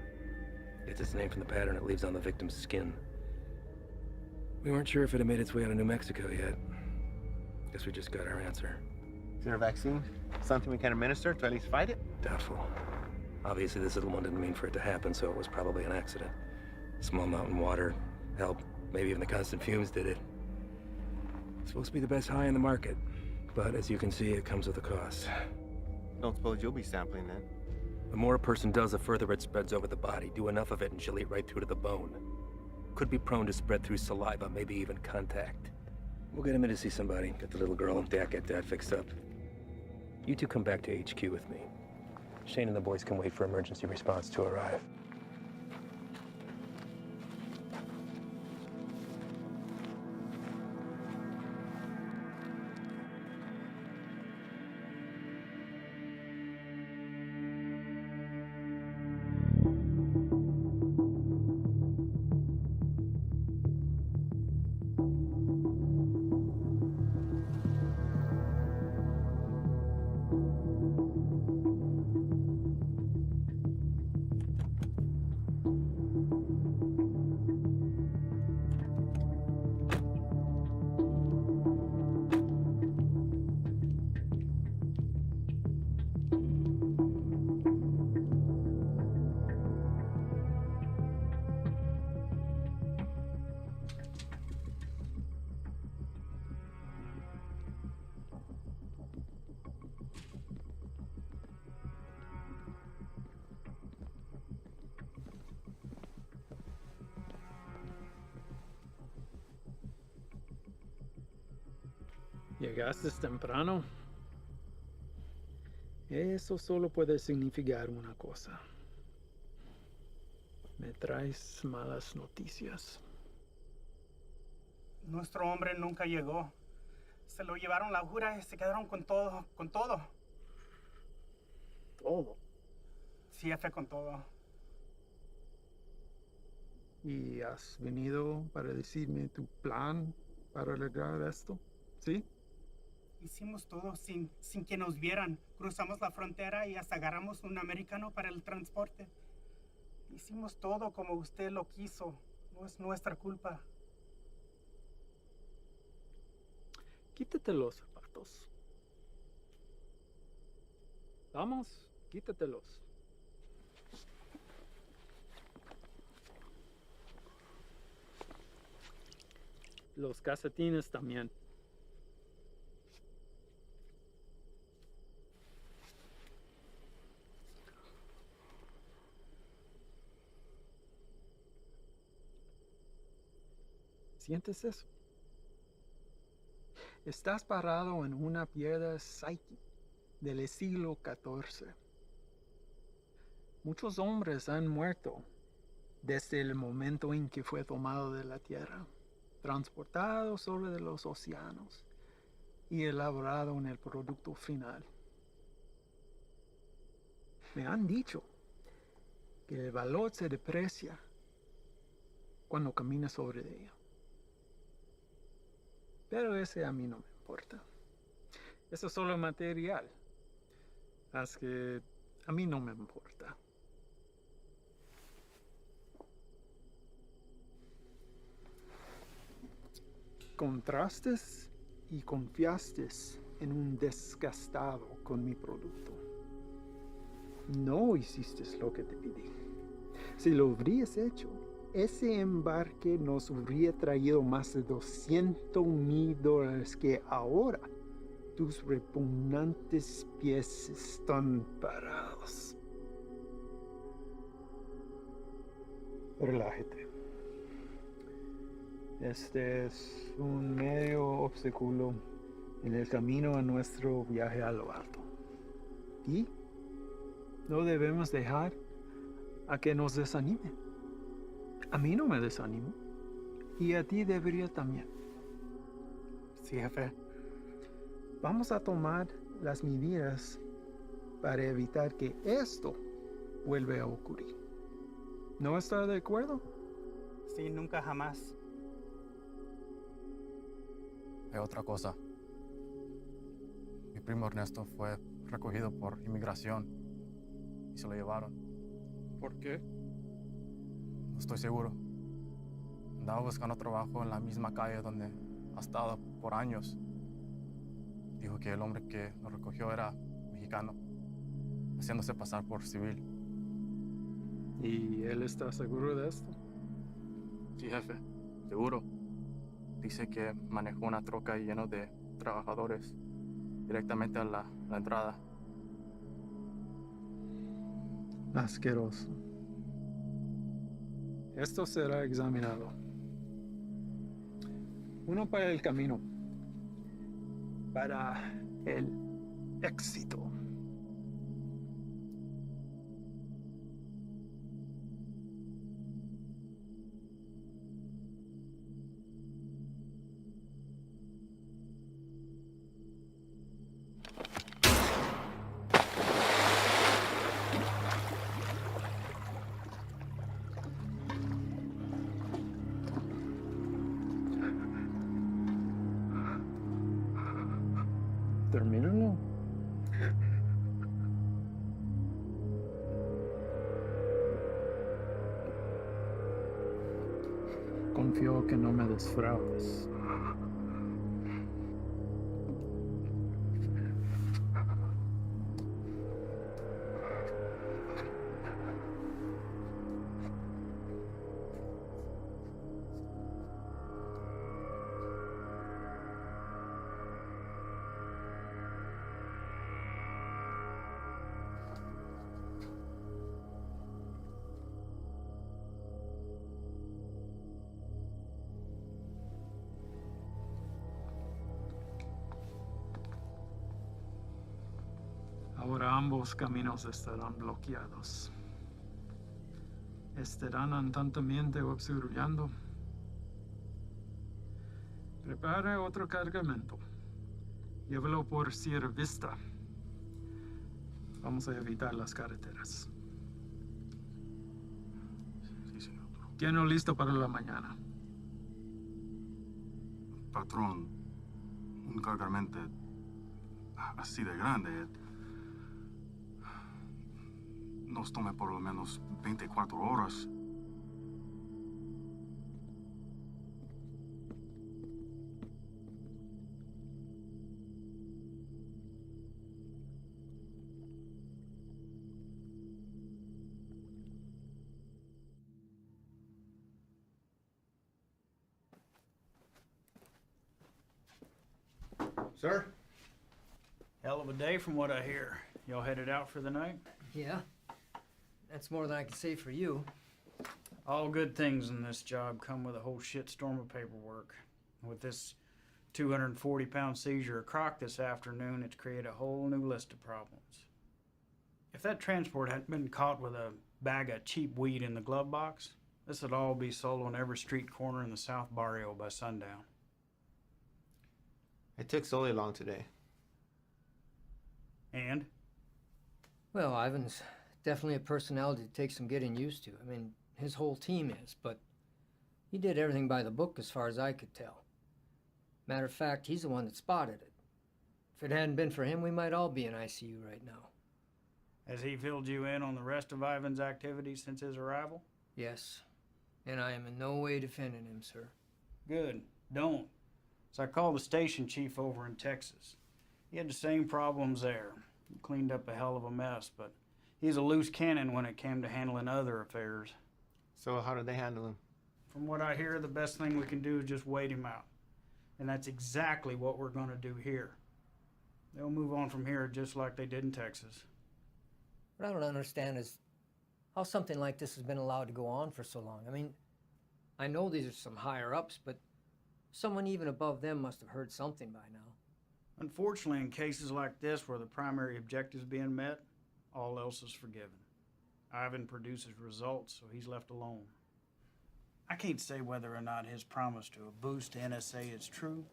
Gets its name from the pattern it leaves on the victim's skin. We weren't sure if it had made its way out of New Mexico yet. Guess we just got our answer. Is there a vaccine? Something we can administer to at least fight it? Doubtful. Obviously, this little one didn't mean for it to happen, so it was probably an accident. Small mountain water, hell, maybe even the constant fumes did it. It's supposed to be the best high in the market, but as you can see, it comes with a cost. Don't suppose you'll be sampling then? The more a person does, the further it spreads over the body. Do enough of it and she'll eat right through to the bone. Could be prone to spread through saliva, maybe even contact. We'll get him in to see somebody. Get the little girl and Dak, get that fixed up. You two come back to HQ with me. Shane and the boys can wait for emergency response to arrive. Llegaste temprano. Eso solo puede significar una cosa. Me traes malas noticias. Nuestro hombre nunca llegó. Se lo llevaron la jura y se quedaron con todo, con todo. ¿Todo? Sí, jefe, con todo. ¿Y has venido para decirme tu plan para arreglar esto? ¿Sí? Hicimos todo sin que nos vieran. Cruzamos la frontera y hasta agarramos un americano para el transporte. Hicimos todo como usted lo quiso. No es nuestra culpa. Quítate los zapatos. Vamos, quítatelos. Los calcetines también. ¿Sientes eso? Estás parado en una piedra Psyche del siglo XIV. Muchos hombres han muerto desde el momento en que fue tomado de la tierra, transportado sobre los océanos y elaborado en el producto final. Me han dicho que el valor se deprecia cuando caminas sobre ella. Pero ese a mí no me importa. Eso es solo material. Así que a mí no me importa. Contrastes y confiaste en un desgastado con mi producto. No hiciste lo que te pedí. Si lo hubieras hecho, ese embarque nos hubiera traído más de $200,000 que ahora tus repugnantes pies están parados. Relájate. Este es un medio obstáculo en el camino a nuestro viaje a lo alto. Y no debemos dejar a que nos desanime. A mí no me desanimo. Y a ti debería también. Sí, jefe. Vamos a tomar las medidas para evitar que esto vuelva a ocurrir. ¿No está de acuerdo? Sí, nunca jamás. Otra cosa. Mi primo Ernesto fue recogido por inmigración y se lo llevaron. ¿Por qué? No estoy seguro. Andaba buscando trabajo en la misma calle donde ha estado por años. Dijo que el hombre que lo recogió era mexicano, haciéndose pasar por civil. ¿Y él está seguro de esto? Sí, jefe, seguro. Dice que manejó una troca llena de trabajadores directamente a la entrada. Asqueroso. Esto será examinado. Uno para el camino. Para el éxito. Termínalo. Confío que no me defraudes. Ahora ambos caminos estarán bloqueados. Estarán constantemente obstruyendo. Prepara otro cargamento. Llévalo por Sierra Vista. Vamos a evitar las carreteras. Sí, señor. Tiene listo para la mañana. Patrón, un cargamento así de grande nos tome por lo menos 24 horas. Sir? Hell of a day from what I hear. Y'all headed out for the night? Yeah. That's more than I can say for you. All good things in this job come with a whole shitstorm of paperwork. With this 240-pound seizure of Croc this afternoon, it's created a whole new list of problems. If that transport hadn't been caught with a bag of cheap weed in the glove box, this would all be sold on every street corner in the South Barrio by sundown. It took Sully long today. And? Well, Ivan's definitely a personality that takes some getting used to. I mean, his whole team is, but he did everything by the book as far as I could tell. Matter of fact, he's the one that spotted it. If it hadn't been for him, we might all be in ICU right now. Has he filled you in on the rest of Ivan's activities since his arrival? Yes, and I am in no way defending him, sir. Good. Don't. So I called the station chief over in Texas. He had the same problems there. He cleaned up a hell of a mess, but he's a loose cannon when it came to handling other affairs. So how did they handle him? From what I hear, the best thing we can do is just wait him out. And that's exactly what we're going to do here. They'll move on from here just like they did in Texas. What I don't understand is how something like this has been allowed to go on for so long. I mean, I know these are some higher-ups, but someone even above them must have heard something by now. Unfortunately, in cases like this where the primary objective is being met, all else is forgiven. Ivan produces results, so he's left alone. I can't say whether or not his promise to a boost to NSA is true.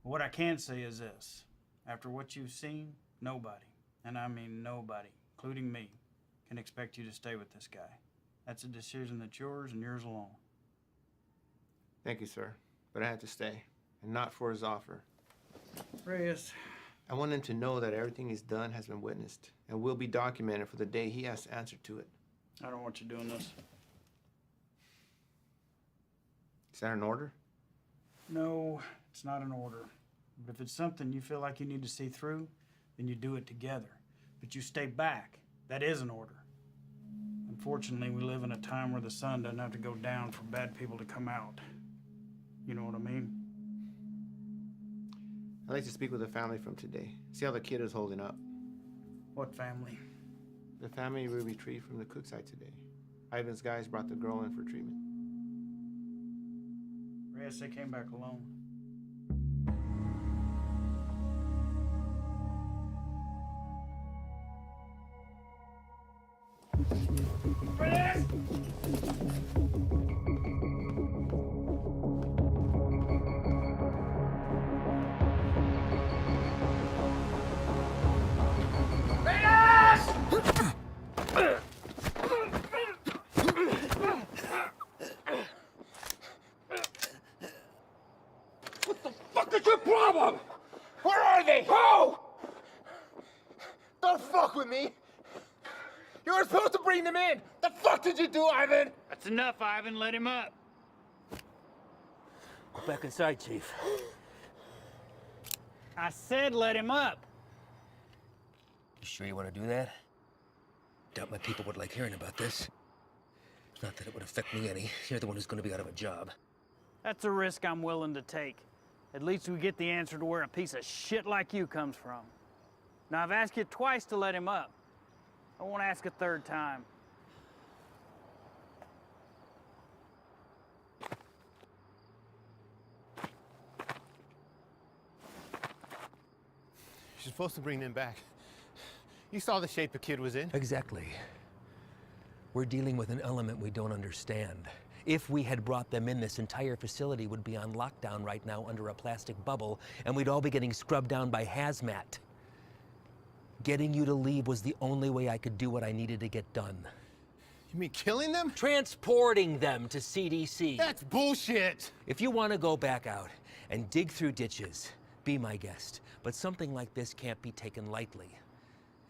But what I can say is this. After what you've seen, nobody, and I mean nobody, including me, can expect you to stay with this guy. That's a decision that's yours and yours alone. Thank you, sir. But I had to stay, and not for his offer. Reyes, I want him to know that everything he's done has been witnessed and will be documented for the day he has to answer to it. I don't want you doing this. Is that an order? No, it's not an order. But if it's something you feel like you need to see through, then you do it together. But you stay back. That is an order. Unfortunately, we live in a time where the sun doesn't have to go down for bad people to come out. You know what I mean? I'd like to speak with the family from today. See how the kid is holding up. What family? The family we retrieved from the cook site today. Ivan's guys brought the girl in for treatment. Reyes, they came back alone. Reyes! What the fuck is your problem? Where are they? Who? Don't fuck with me. You were supposed to bring them in. The fuck did you do, Ivan? That's enough, Ivan. Let him up. Go back inside, Chief. I said let him up. You sure you want to do that? Doubt my people would like hearing about this. Not that it would affect me any. You're the one who's going to be out of a job. That's a risk I'm willing to take. At least we get the answer to where a piece of shit like you comes from. Now, I've asked you twice to let him up. I won't ask a third time. You're supposed to bring them back. You saw the shape the kid was in. Exactly. We're dealing with an element we don't understand. If we had brought them in, this entire facility would be on lockdown right now under a plastic bubble, and we'd all be getting scrubbed down by hazmat. Getting you to leave was the only way I could do what I needed to get done. You mean killing them? Transporting them to CDC. That's bullshit! If you want to go back out and dig through ditches, be my guest. But something like this can't be taken lightly.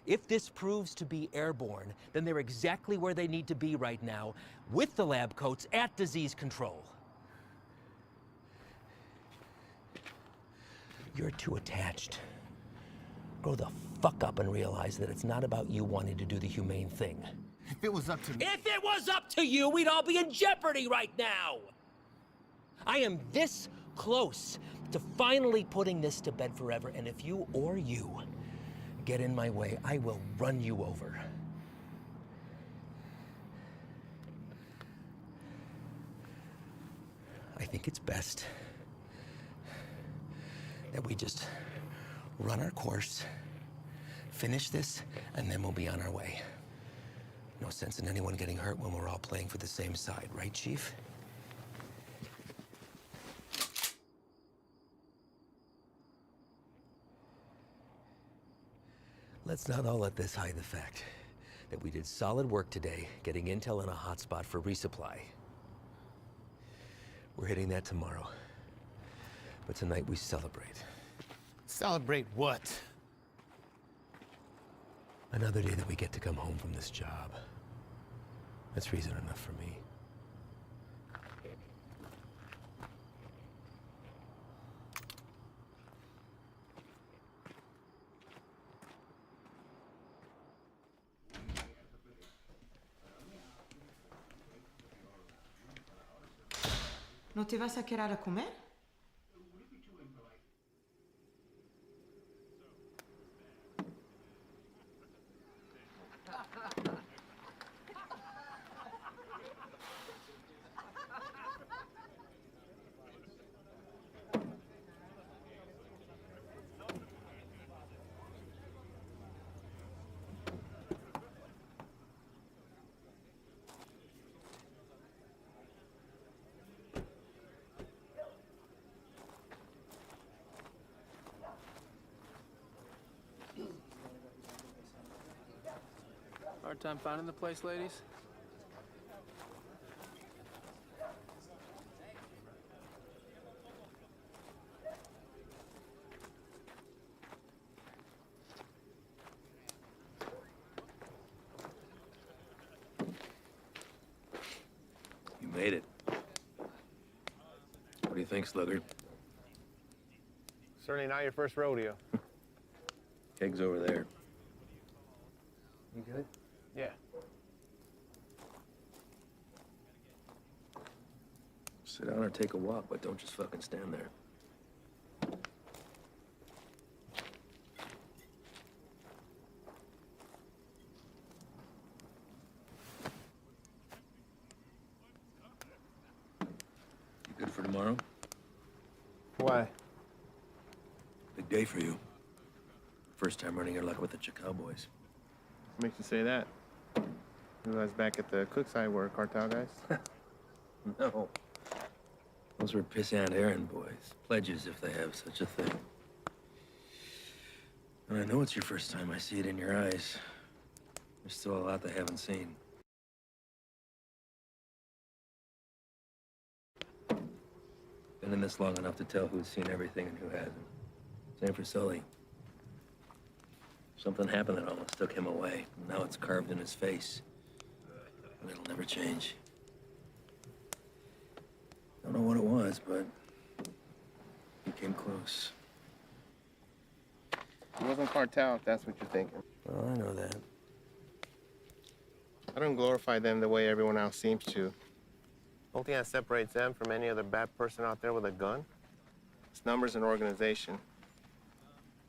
If this proves to be airborne, then they're exactly where they need to be right now, with the lab coats at disease control. You're too attached. Grow the fuck up and realize that it's not about you wanting to do the humane thing. If it was up to me. If it was up to you, we'd all be in jeopardy right now! I am this close to finally putting this to bed forever, and if you or you get in my way, I will run you over. I think it's best that we just run our course, finish this, and then we'll be on our way. No sense in anyone getting hurt when we're all playing for the same side, right, Chief? Let's not all let this hide the fact that we did solid work today getting intel in a hotspot for resupply. We're hitting that tomorrow. But tonight we celebrate. Celebrate what? Another day that we get to come home from this job. That's reason enough for me. ¿No te vas a quedar a comer? Hard time finding the place, ladies? made it. What do you think, Slugger? Certainly not your first rodeo. Keg's over there. You good? Yeah. Sit down or take a walk, but don't just fucking stand there. You good for tomorrow? Why? Big day for you. First time running your luck with the Chakal boys. What makes you say that? You guys back at the Cookside were cartel guys? No. Those were pissant errand boys. Pledges, if they have such a thing. And I know it's your first time. I see it in your eyes. There's still a lot they haven't seen. Been in this long enough to tell who's seen everything and who hasn't. Same for Sully. Something happened that almost took him away. Now it's carved in his face. And it'll never change. Don't know what it was, but he came close. It wasn't cartel, if that's what you're thinking. Well, I know that. I don't glorify them the way everyone else seems to. Only thing that separates them from any other bad person out there with a gun? It's numbers and organization.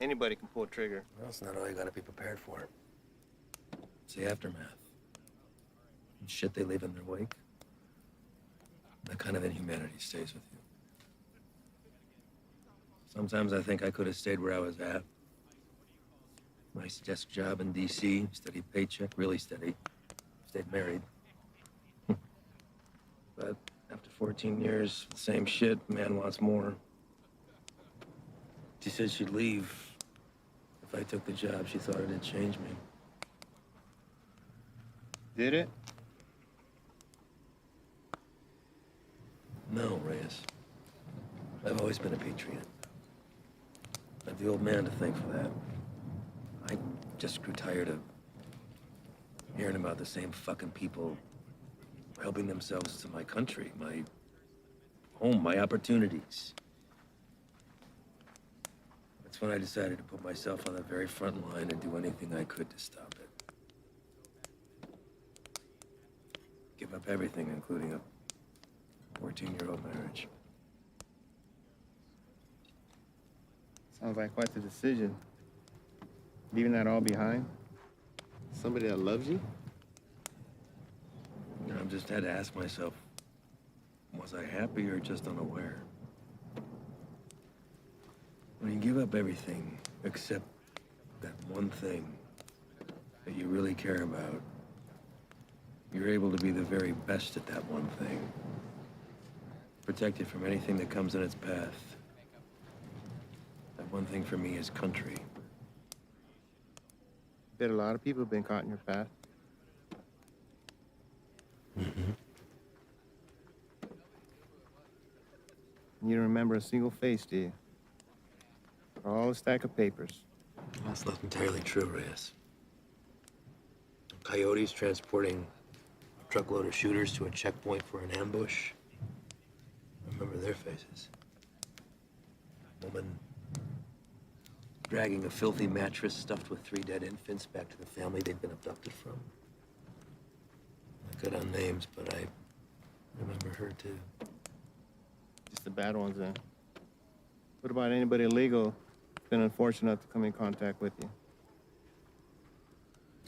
Anybody can pull a trigger. Well, it's not all you gotta be prepared for. It's the aftermath. And shit they leave in their wake. That kind of inhumanity stays with you. Sometimes I think I could have stayed where I was at. Nice desk job in D.C., steady paycheck, really steady. Stayed married. But after 14 years, the same shit, man wants more. She said she'd leave if I took the job. She thought it'd change me. Did it? No, Reyes. I've always been a patriot. I have the old man to thank for that. I just grew tired of hearing about the same fucking people helping themselves to my country, my home, my opportunities. That's when I decided to put myself on the very front line and do anything I could to stop it. Give up everything, including a 14-year-old marriage. Sounds like quite the decision. Leaving that all behind? Somebody that loves you? You know, I've just had to ask myself, was I happy or just unaware? When you give up everything except that one thing that you really care about, you're able to be the very best at that one thing. Protected from anything that comes in its path. That one thing for me is country. Bet a lot of people have been caught in your path. Mm-hmm. You don't remember a single face, do you? All a stack of papers. That's not entirely true, Reyes. Coyotes transporting a truckload of shooters to a checkpoint for an ambush. I remember their faces. Woman dragging a filthy mattress stuffed with 3 dead infants back to the family they'd been abducted from. I cut on names, but I remember her too. Just the bad ones, then. What about anybody illegal who's been unfortunate to come in contact with you?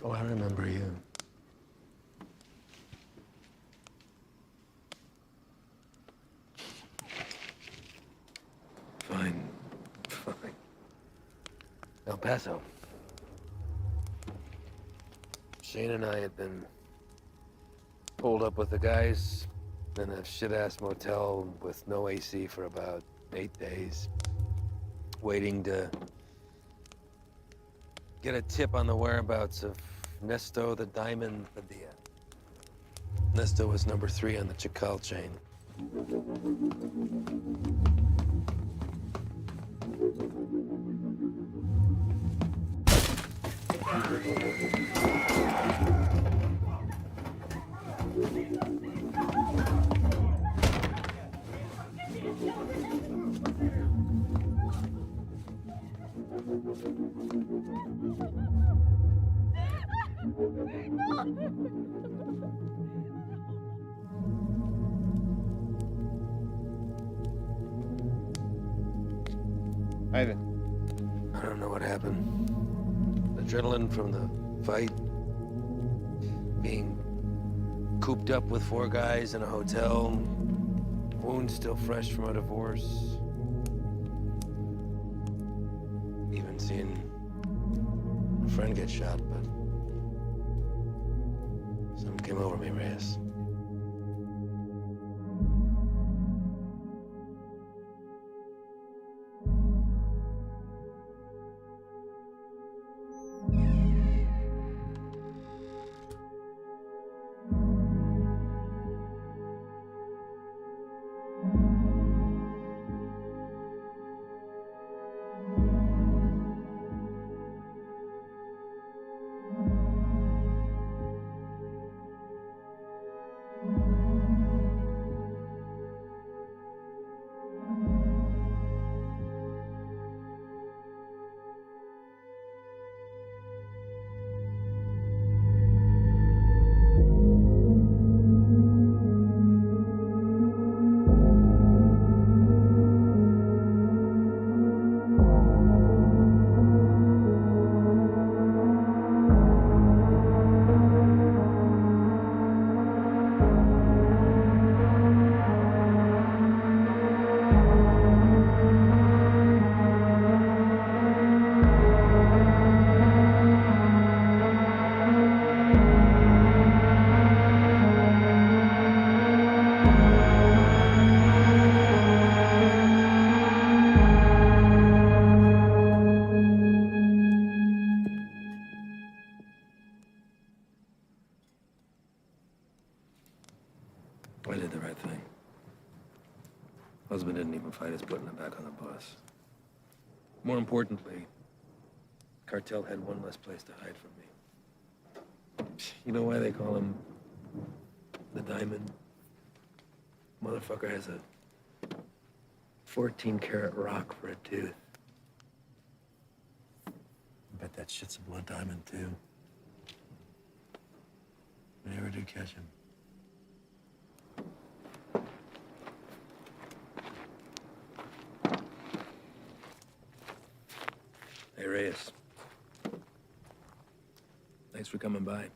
Oh, I remember you. Fine. El Paso. Shane and I had been pulled up with the guys in a shit-ass motel with no AC for about 8 days, waiting to get a tip on the whereabouts of Nesto the Diamond Padilla. Nesto was number 3 on the Chakal chain. Ivan. I don't know what happened. Adrenaline from the fight. Being cooped up with 4 guys in a hotel. Wound still fresh from a divorce. Even seeing a friend get shot, but something came over me, Reyes. I did the right thing. Husband didn't even fight us putting him back on the bus. More importantly, cartel had one less place to hide from me. You know why they call him the Diamond? Motherfucker has a 14-karat rock for a tooth. I bet that shit's a blood diamond, too. I never did catch him. Hey, Reyes. Thanks for coming by.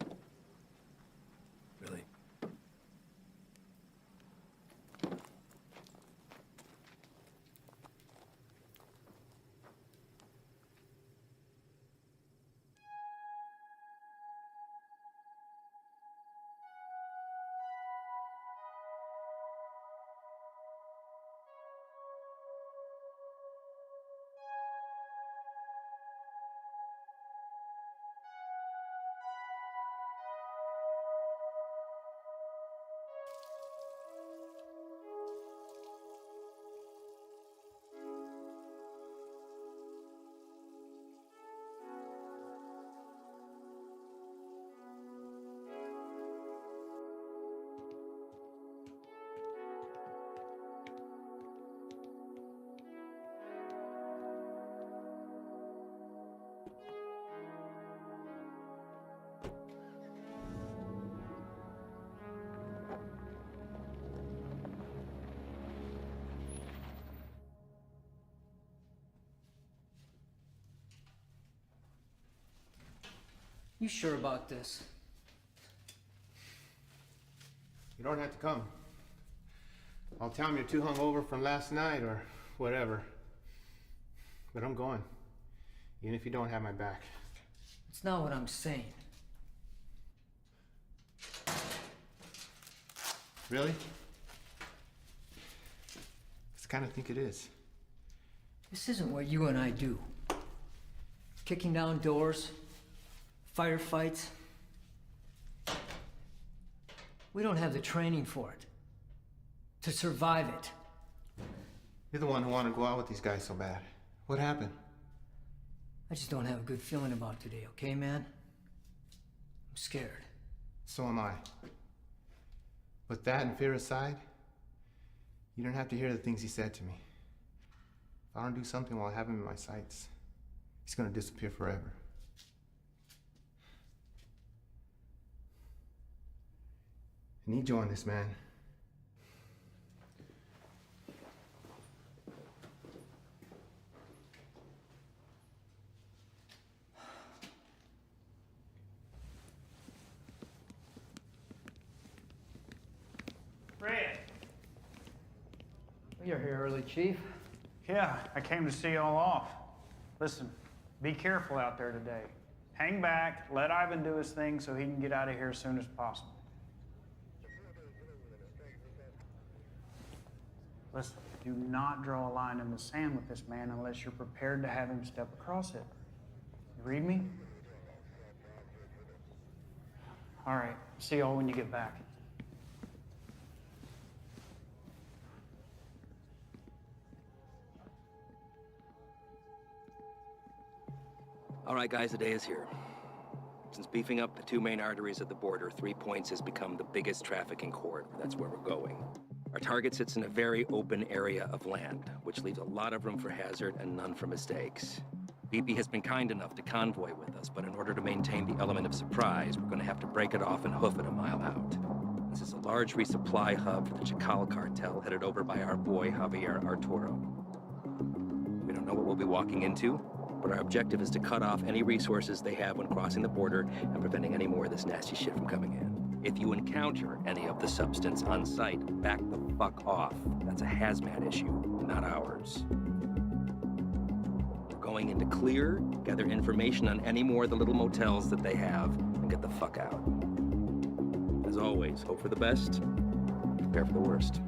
Really. You sure about this? You don't have to come. I'll tell him you're too hungover from last night or whatever. But I'm going. Even if you don't have my back. It's not what I'm saying. Really? 'Cause I kind of think it is. This isn't what you and I do. Kicking down doors, firefights. We don't have the training for it. To survive it. You're the one who wanted to go out with these guys so bad. What happened? I just don't have a good feeling about today, okay, man? I'm scared. So am I. With that and fear aside, you don't have to hear the things he said to me. If I don't do something while I have him in my sights, he's gonna disappear forever. I need you on this, man. Red. You're here early, Chief. Yeah, I came to see y'all off. Listen, be careful out there today. Hang back, let Ivan do his thing so he can get out of here as soon as possible. Listen, do not draw a line in the sand with this man unless you're prepared to have him step across it. You read me? All right, see y'all when you get back. All right, guys, the day is here. Since beefing up the two main arteries at the border, 3 Points has become the biggest trafficking corridor. That's where we're going. Our target sits in a very open area of land, which leaves a lot of room for hazard and none for mistakes. BP has been kind enough to convoy with us, but in order to maintain the element of surprise, we're going to have to break it off and hoof it a mile out. This is a large resupply hub for the Chacal cartel headed over by our boy, Javier Arturo. We don't know what we'll be walking into, but our objective is to cut off any resources they have when crossing the border and preventing any more of this nasty shit from coming in. If you encounter any of the substance on site, back the fuck off. That's a hazmat issue, not ours. We're going into clear, gather information on any more of the little motels that they have, and get the fuck out. As always, hope for the best, prepare for the worst.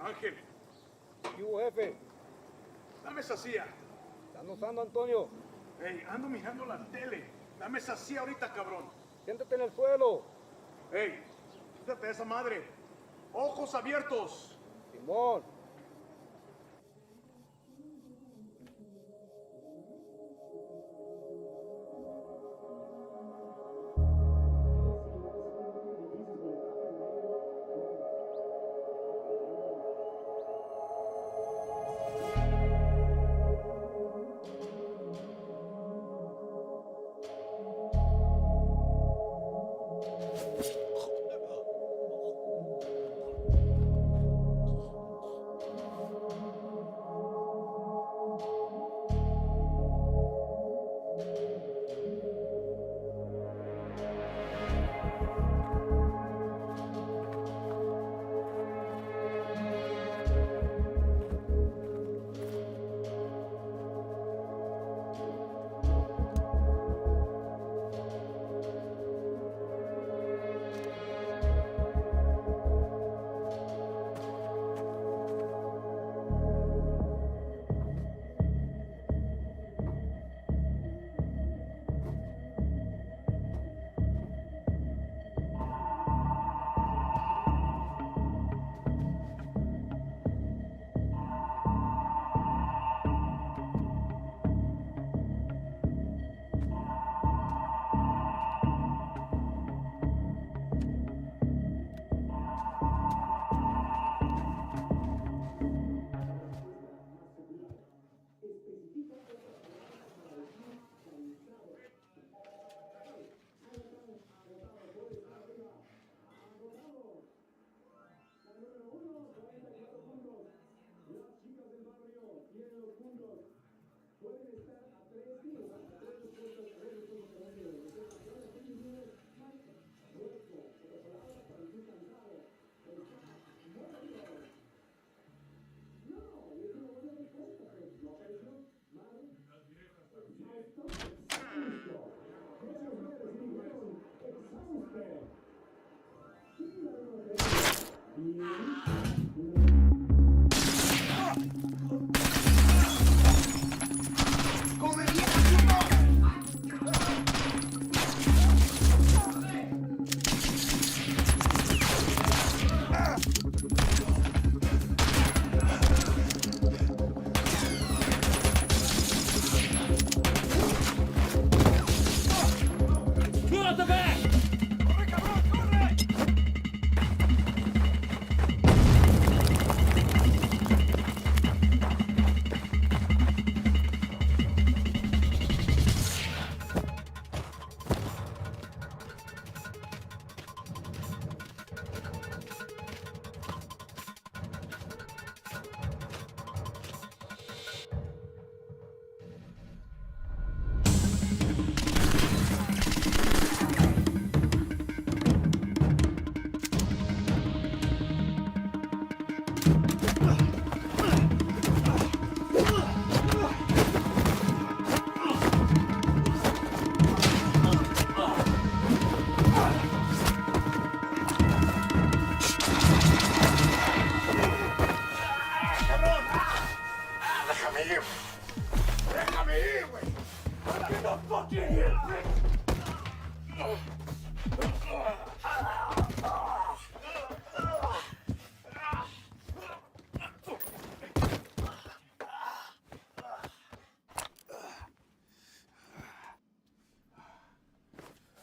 Ángel. ¿Qué hubo, jefe? Dame esa silla. ¿Están usando, Antonio? Ey, ando mirando la tele. Dame esa silla ahorita, cabrón. Siéntate en el suelo. Ey, quítate de esa madre. Ojos abiertos. Simón.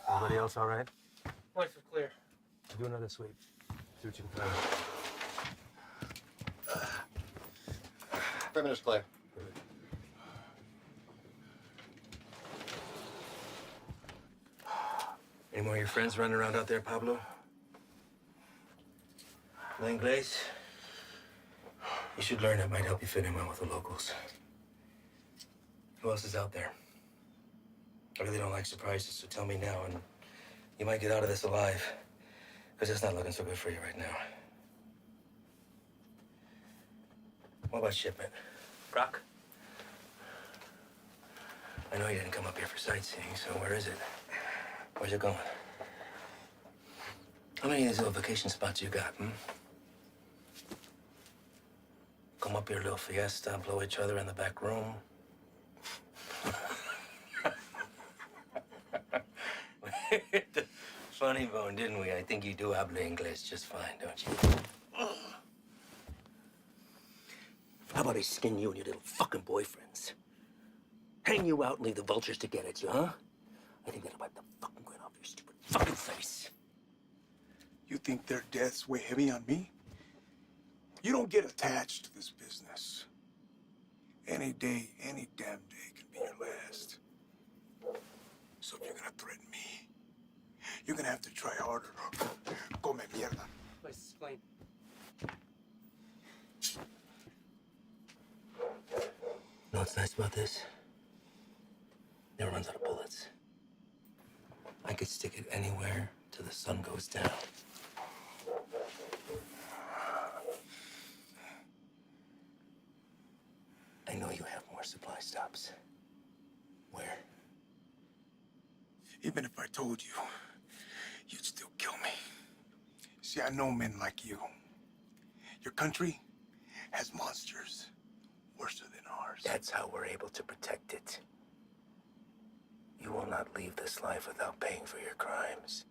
Everybody else all right? Lights are clear. Do another sweep. See what you can find. Perimeter's clear. Any more of your friends running around out there, Pablo? No Inglés? You should learn. It might help you fit in well with the locals. Who else is out there? I really don't like surprises, so tell me now, and you might get out of this alive. Because it's not looking so good for you right now. What about shipment? Brock? I know you didn't come up here for sightseeing, so where is it? Where's it going? How many of these little vacation spots you got, come up here, little fiesta, blow each other in the back room. Funny bone, didn't we? I think you do habla English just fine, don't you? How about I skin you and your little fucking boyfriends? Hang you out and leave the vultures to get at you, huh? I think that'll wipe the fucking grin off your stupid fucking face. You think their deaths weigh heavy on me? You don't get attached to this business. Any day, any damn day can be your last. So if you're gonna threaten me, you're gonna have to try harder. Come mierda. Let's explain. Know what's nice about this? Never runs out of bullets. I could stick it anywhere till the sun goes down. I know you have more supply stops. Where? Even if I told you, you'd still kill me. See, I know men like you. Your country has monsters worse than ours. That's how we're able to protect it. You will not leave this life without paying for your crimes.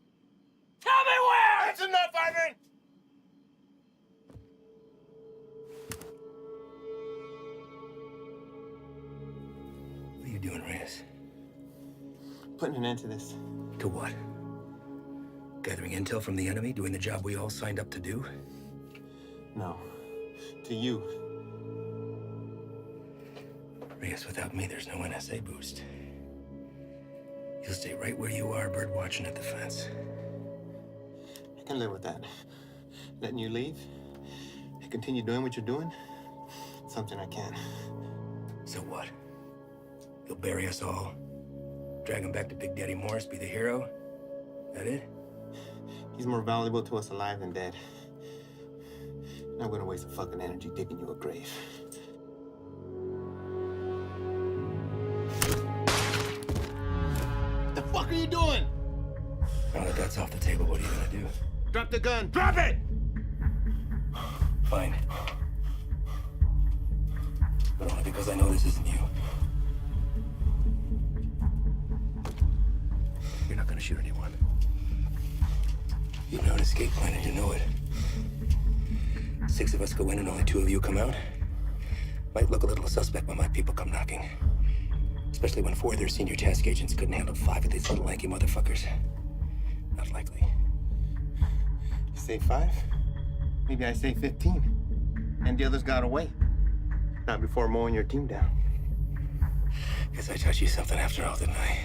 Tell me where! That's enough, Ivan! What are you doing, Reyes? Putting an end to this. To what? Gathering intel from the enemy, doing the job we all signed up to do? No. To you. Reyes, without me, there's no NSA boost. You'll stay right where you are, bird watching at the fence. I can live with that. Letting you leave and continue doing what you're doing, something I can. So what? You'll bury us all, drag him back to Big Daddy Morris, be the hero? That it? He's more valuable to us alive than dead. Not gonna waste a fucking energy digging you a grave. The fuck are you doing? Now that that's off the table, what are you gonna do? Drop the gun. Drop it! Fine. But only because I know this isn't you. You're not gonna shoot anyone. You know an escape plan and you know it. 6 of us go in and only 2 of you come out. Might look a little suspect when my people come knocking. Especially when 4 of their senior task agents couldn't handle 5 of these little lanky motherfuckers. Not likely. You say 5? Maybe I say 15. And the others got away. Not before mowing your team down. Guess I taught you something after all, didn't I?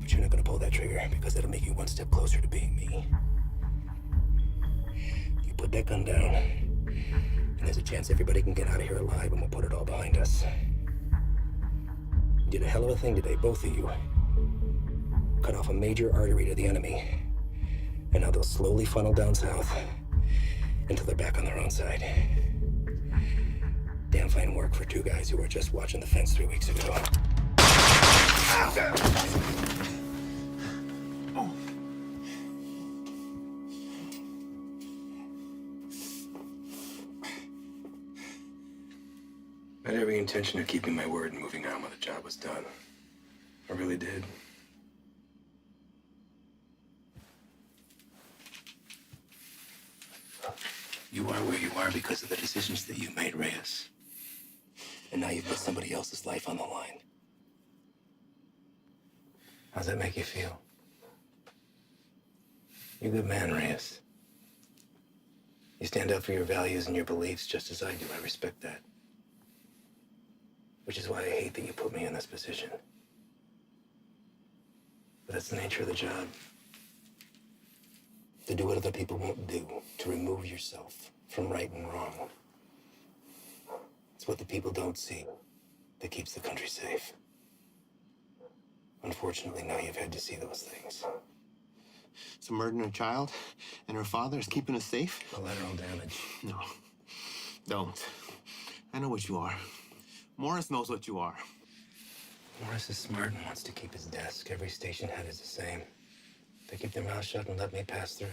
But you're not gonna pull that trigger because that'll make you 1 step closer to being me. You put that gun down, and there's a chance everybody can get out of here alive and we'll put it all behind us. You did a hell of a thing today, both of you. Cut off a major artery to the enemy. And now they'll slowly funnel down south until they're back on their own side. Damn fine work for 2 guys who were just watching the fence 3 weeks ago. I had every intention of keeping my word and moving on when the job was done. I really did. You are where you are because of the decisions that you made, Reyes. And now you've put somebody else's life on the line. How's that make you feel? You're a good man, Reyes. You stand up for your values and your beliefs just as I do. I respect that. Which is why I hate that you put me in this position. But that's the nature of the job. To do what other people won't do, to remove yourself from right and wrong. It's what the people don't see that keeps the country safe. Unfortunately, now you've had to see those things. So murdering a child and her father is keeping us safe? Collateral damage. No. Don't. I know what you are. Morris knows what you are. Morris is smart and wants to keep his desk. Every station head is the same. They keep their mouth shut and let me pass through.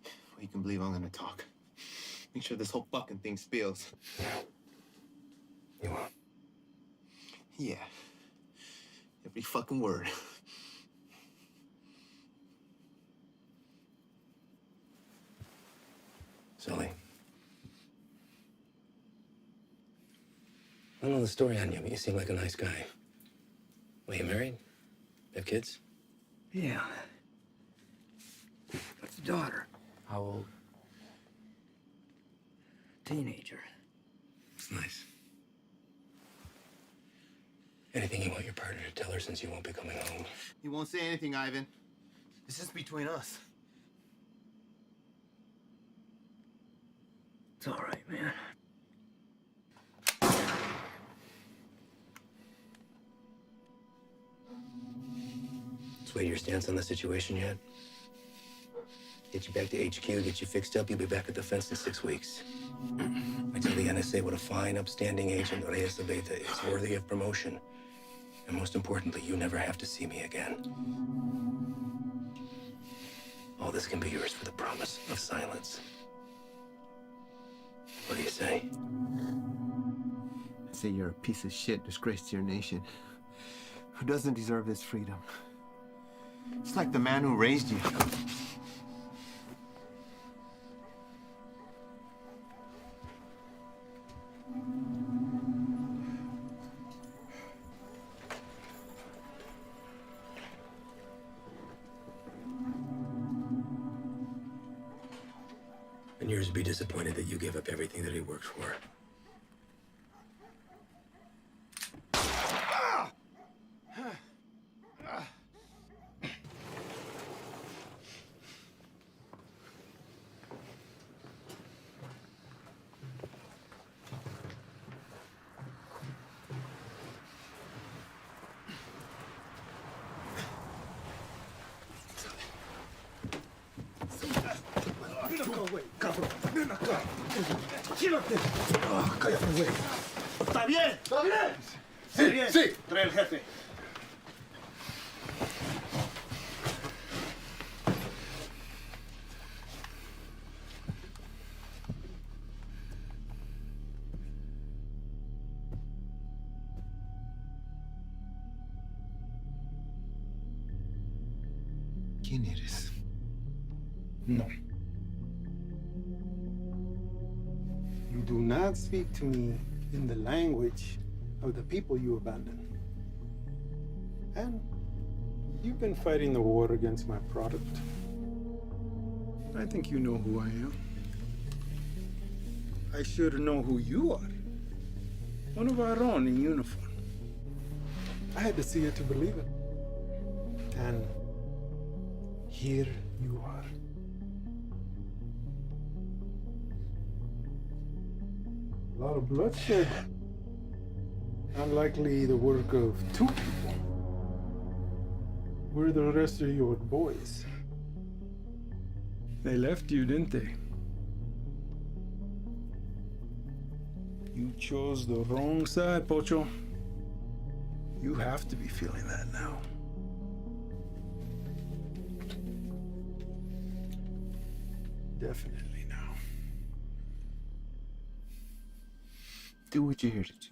Well, you can believe I'm gonna talk. Make sure this whole fucking thing spills. You won't. Yeah. Every fucking word. Sully. I don't know the story on you, but you seem like a nice guy. Well, you married? Have kids? Yeah. Got a daughter. How old? Teenager. It's nice. Anything you want your partner to tell her since you won't be coming home? You won't say anything, Ivan. This is between us. It's all right, man. Sway your stance on the situation yet? Get you back to HQ, get you fixed up, you'll be back at the fence in 6 weeks. I tell the NSA what a fine, upstanding agent Reyes Abeta is, worthy of promotion. And most importantly, you never have to see me again. All this can be yours for the promise of silence. What do you say? I say you're a piece of shit, disgrace to your nation. Who doesn't deserve this freedom? It's like the man who raised you. And yours would be disappointed that you gave up everything that he worked for. Ven acá, güey, cabrón. Ven acá. Quédate. Cállate, güey. ¿Está bien? ¿Está bien? Sí, bien. Sí. Trae el jefe. ¿Quién eres? No. You do not speak to me in the language of the people you abandoned. And you've been fighting the war against my product. I think you know who I am. I should know who you are. One of our own in uniform. I had to see it to believe it. And here you are. A lot of bloodshed. Unlikely the work of two people. Where are the rest of your boys? They left you, didn't they? You chose the wrong side, Pocho. You have to be feeling that now. Definitely now. Do what you're here to do.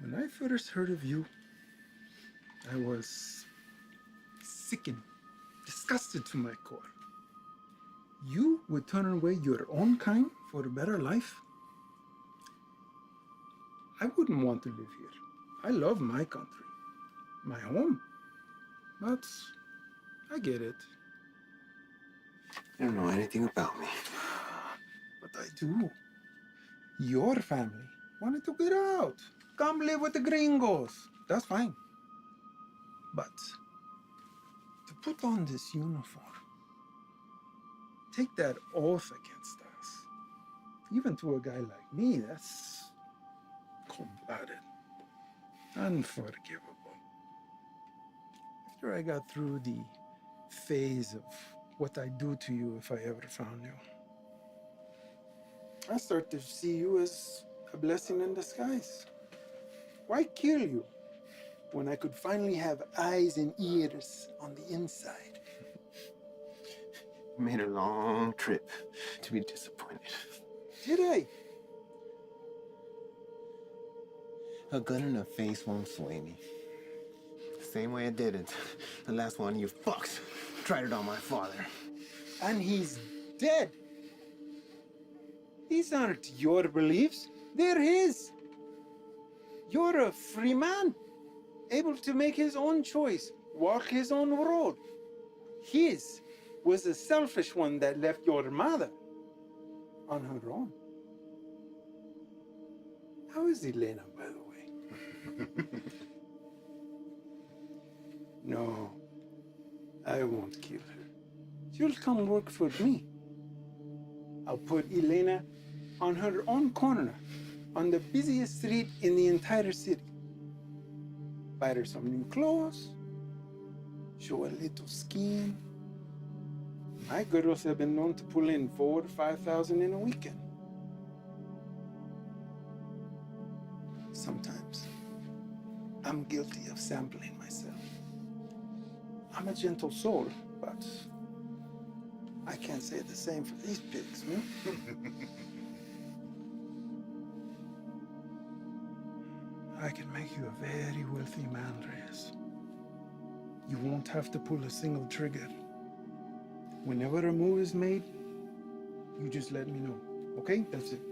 When I first heard of you, I was sickened, disgusted to my core. You would turn away your own kind for a better life? I wouldn't want to live here. I love my country, my home. But I get it. You don't know anything about me. But I do. Your family wanted to get out. Come live with the gringos. That's fine. But to put on this uniform, take that oath against us, even to a guy like me, that's cold-blooded, unforgivable. After I got through the phase of what I'd do to you if I ever found you, I start to see you as a blessing in disguise. Why kill you when I could finally have eyes and ears on the inside? Made a long trip to be disappointed. Did I? A gun in the face won't sway me. The same way it didn't. The last one of you fucks tried it on my father. And he's dead. These aren't your beliefs, they're his. You're a free man, able to make his own choice, walk his own road. His was a selfish one that left your mother on her own. How is Elena, by the way? No, I won't kill her. She'll come work for me. I'll put Elena on her own corner, on the busiest street in the entire city. Buy her some new clothes, show a little skin. My girls have been known to pull in 4,000 to 5,000 in a weekend. Sometimes I'm guilty of sampling myself. I'm a gentle soul, but I can't say the same for these pigs, man. I can make you a very wealthy man, Reyes. You won't have to pull a single trigger. Whenever a move is made, you just let me know, okay? That's it.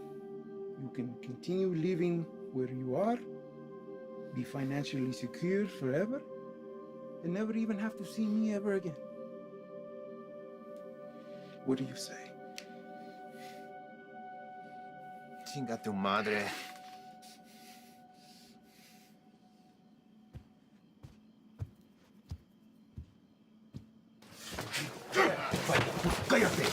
You can continue living where you are, be financially secure forever, and never even have to see me ever again. What do you say? Chinga tu madre. ¡Cállate!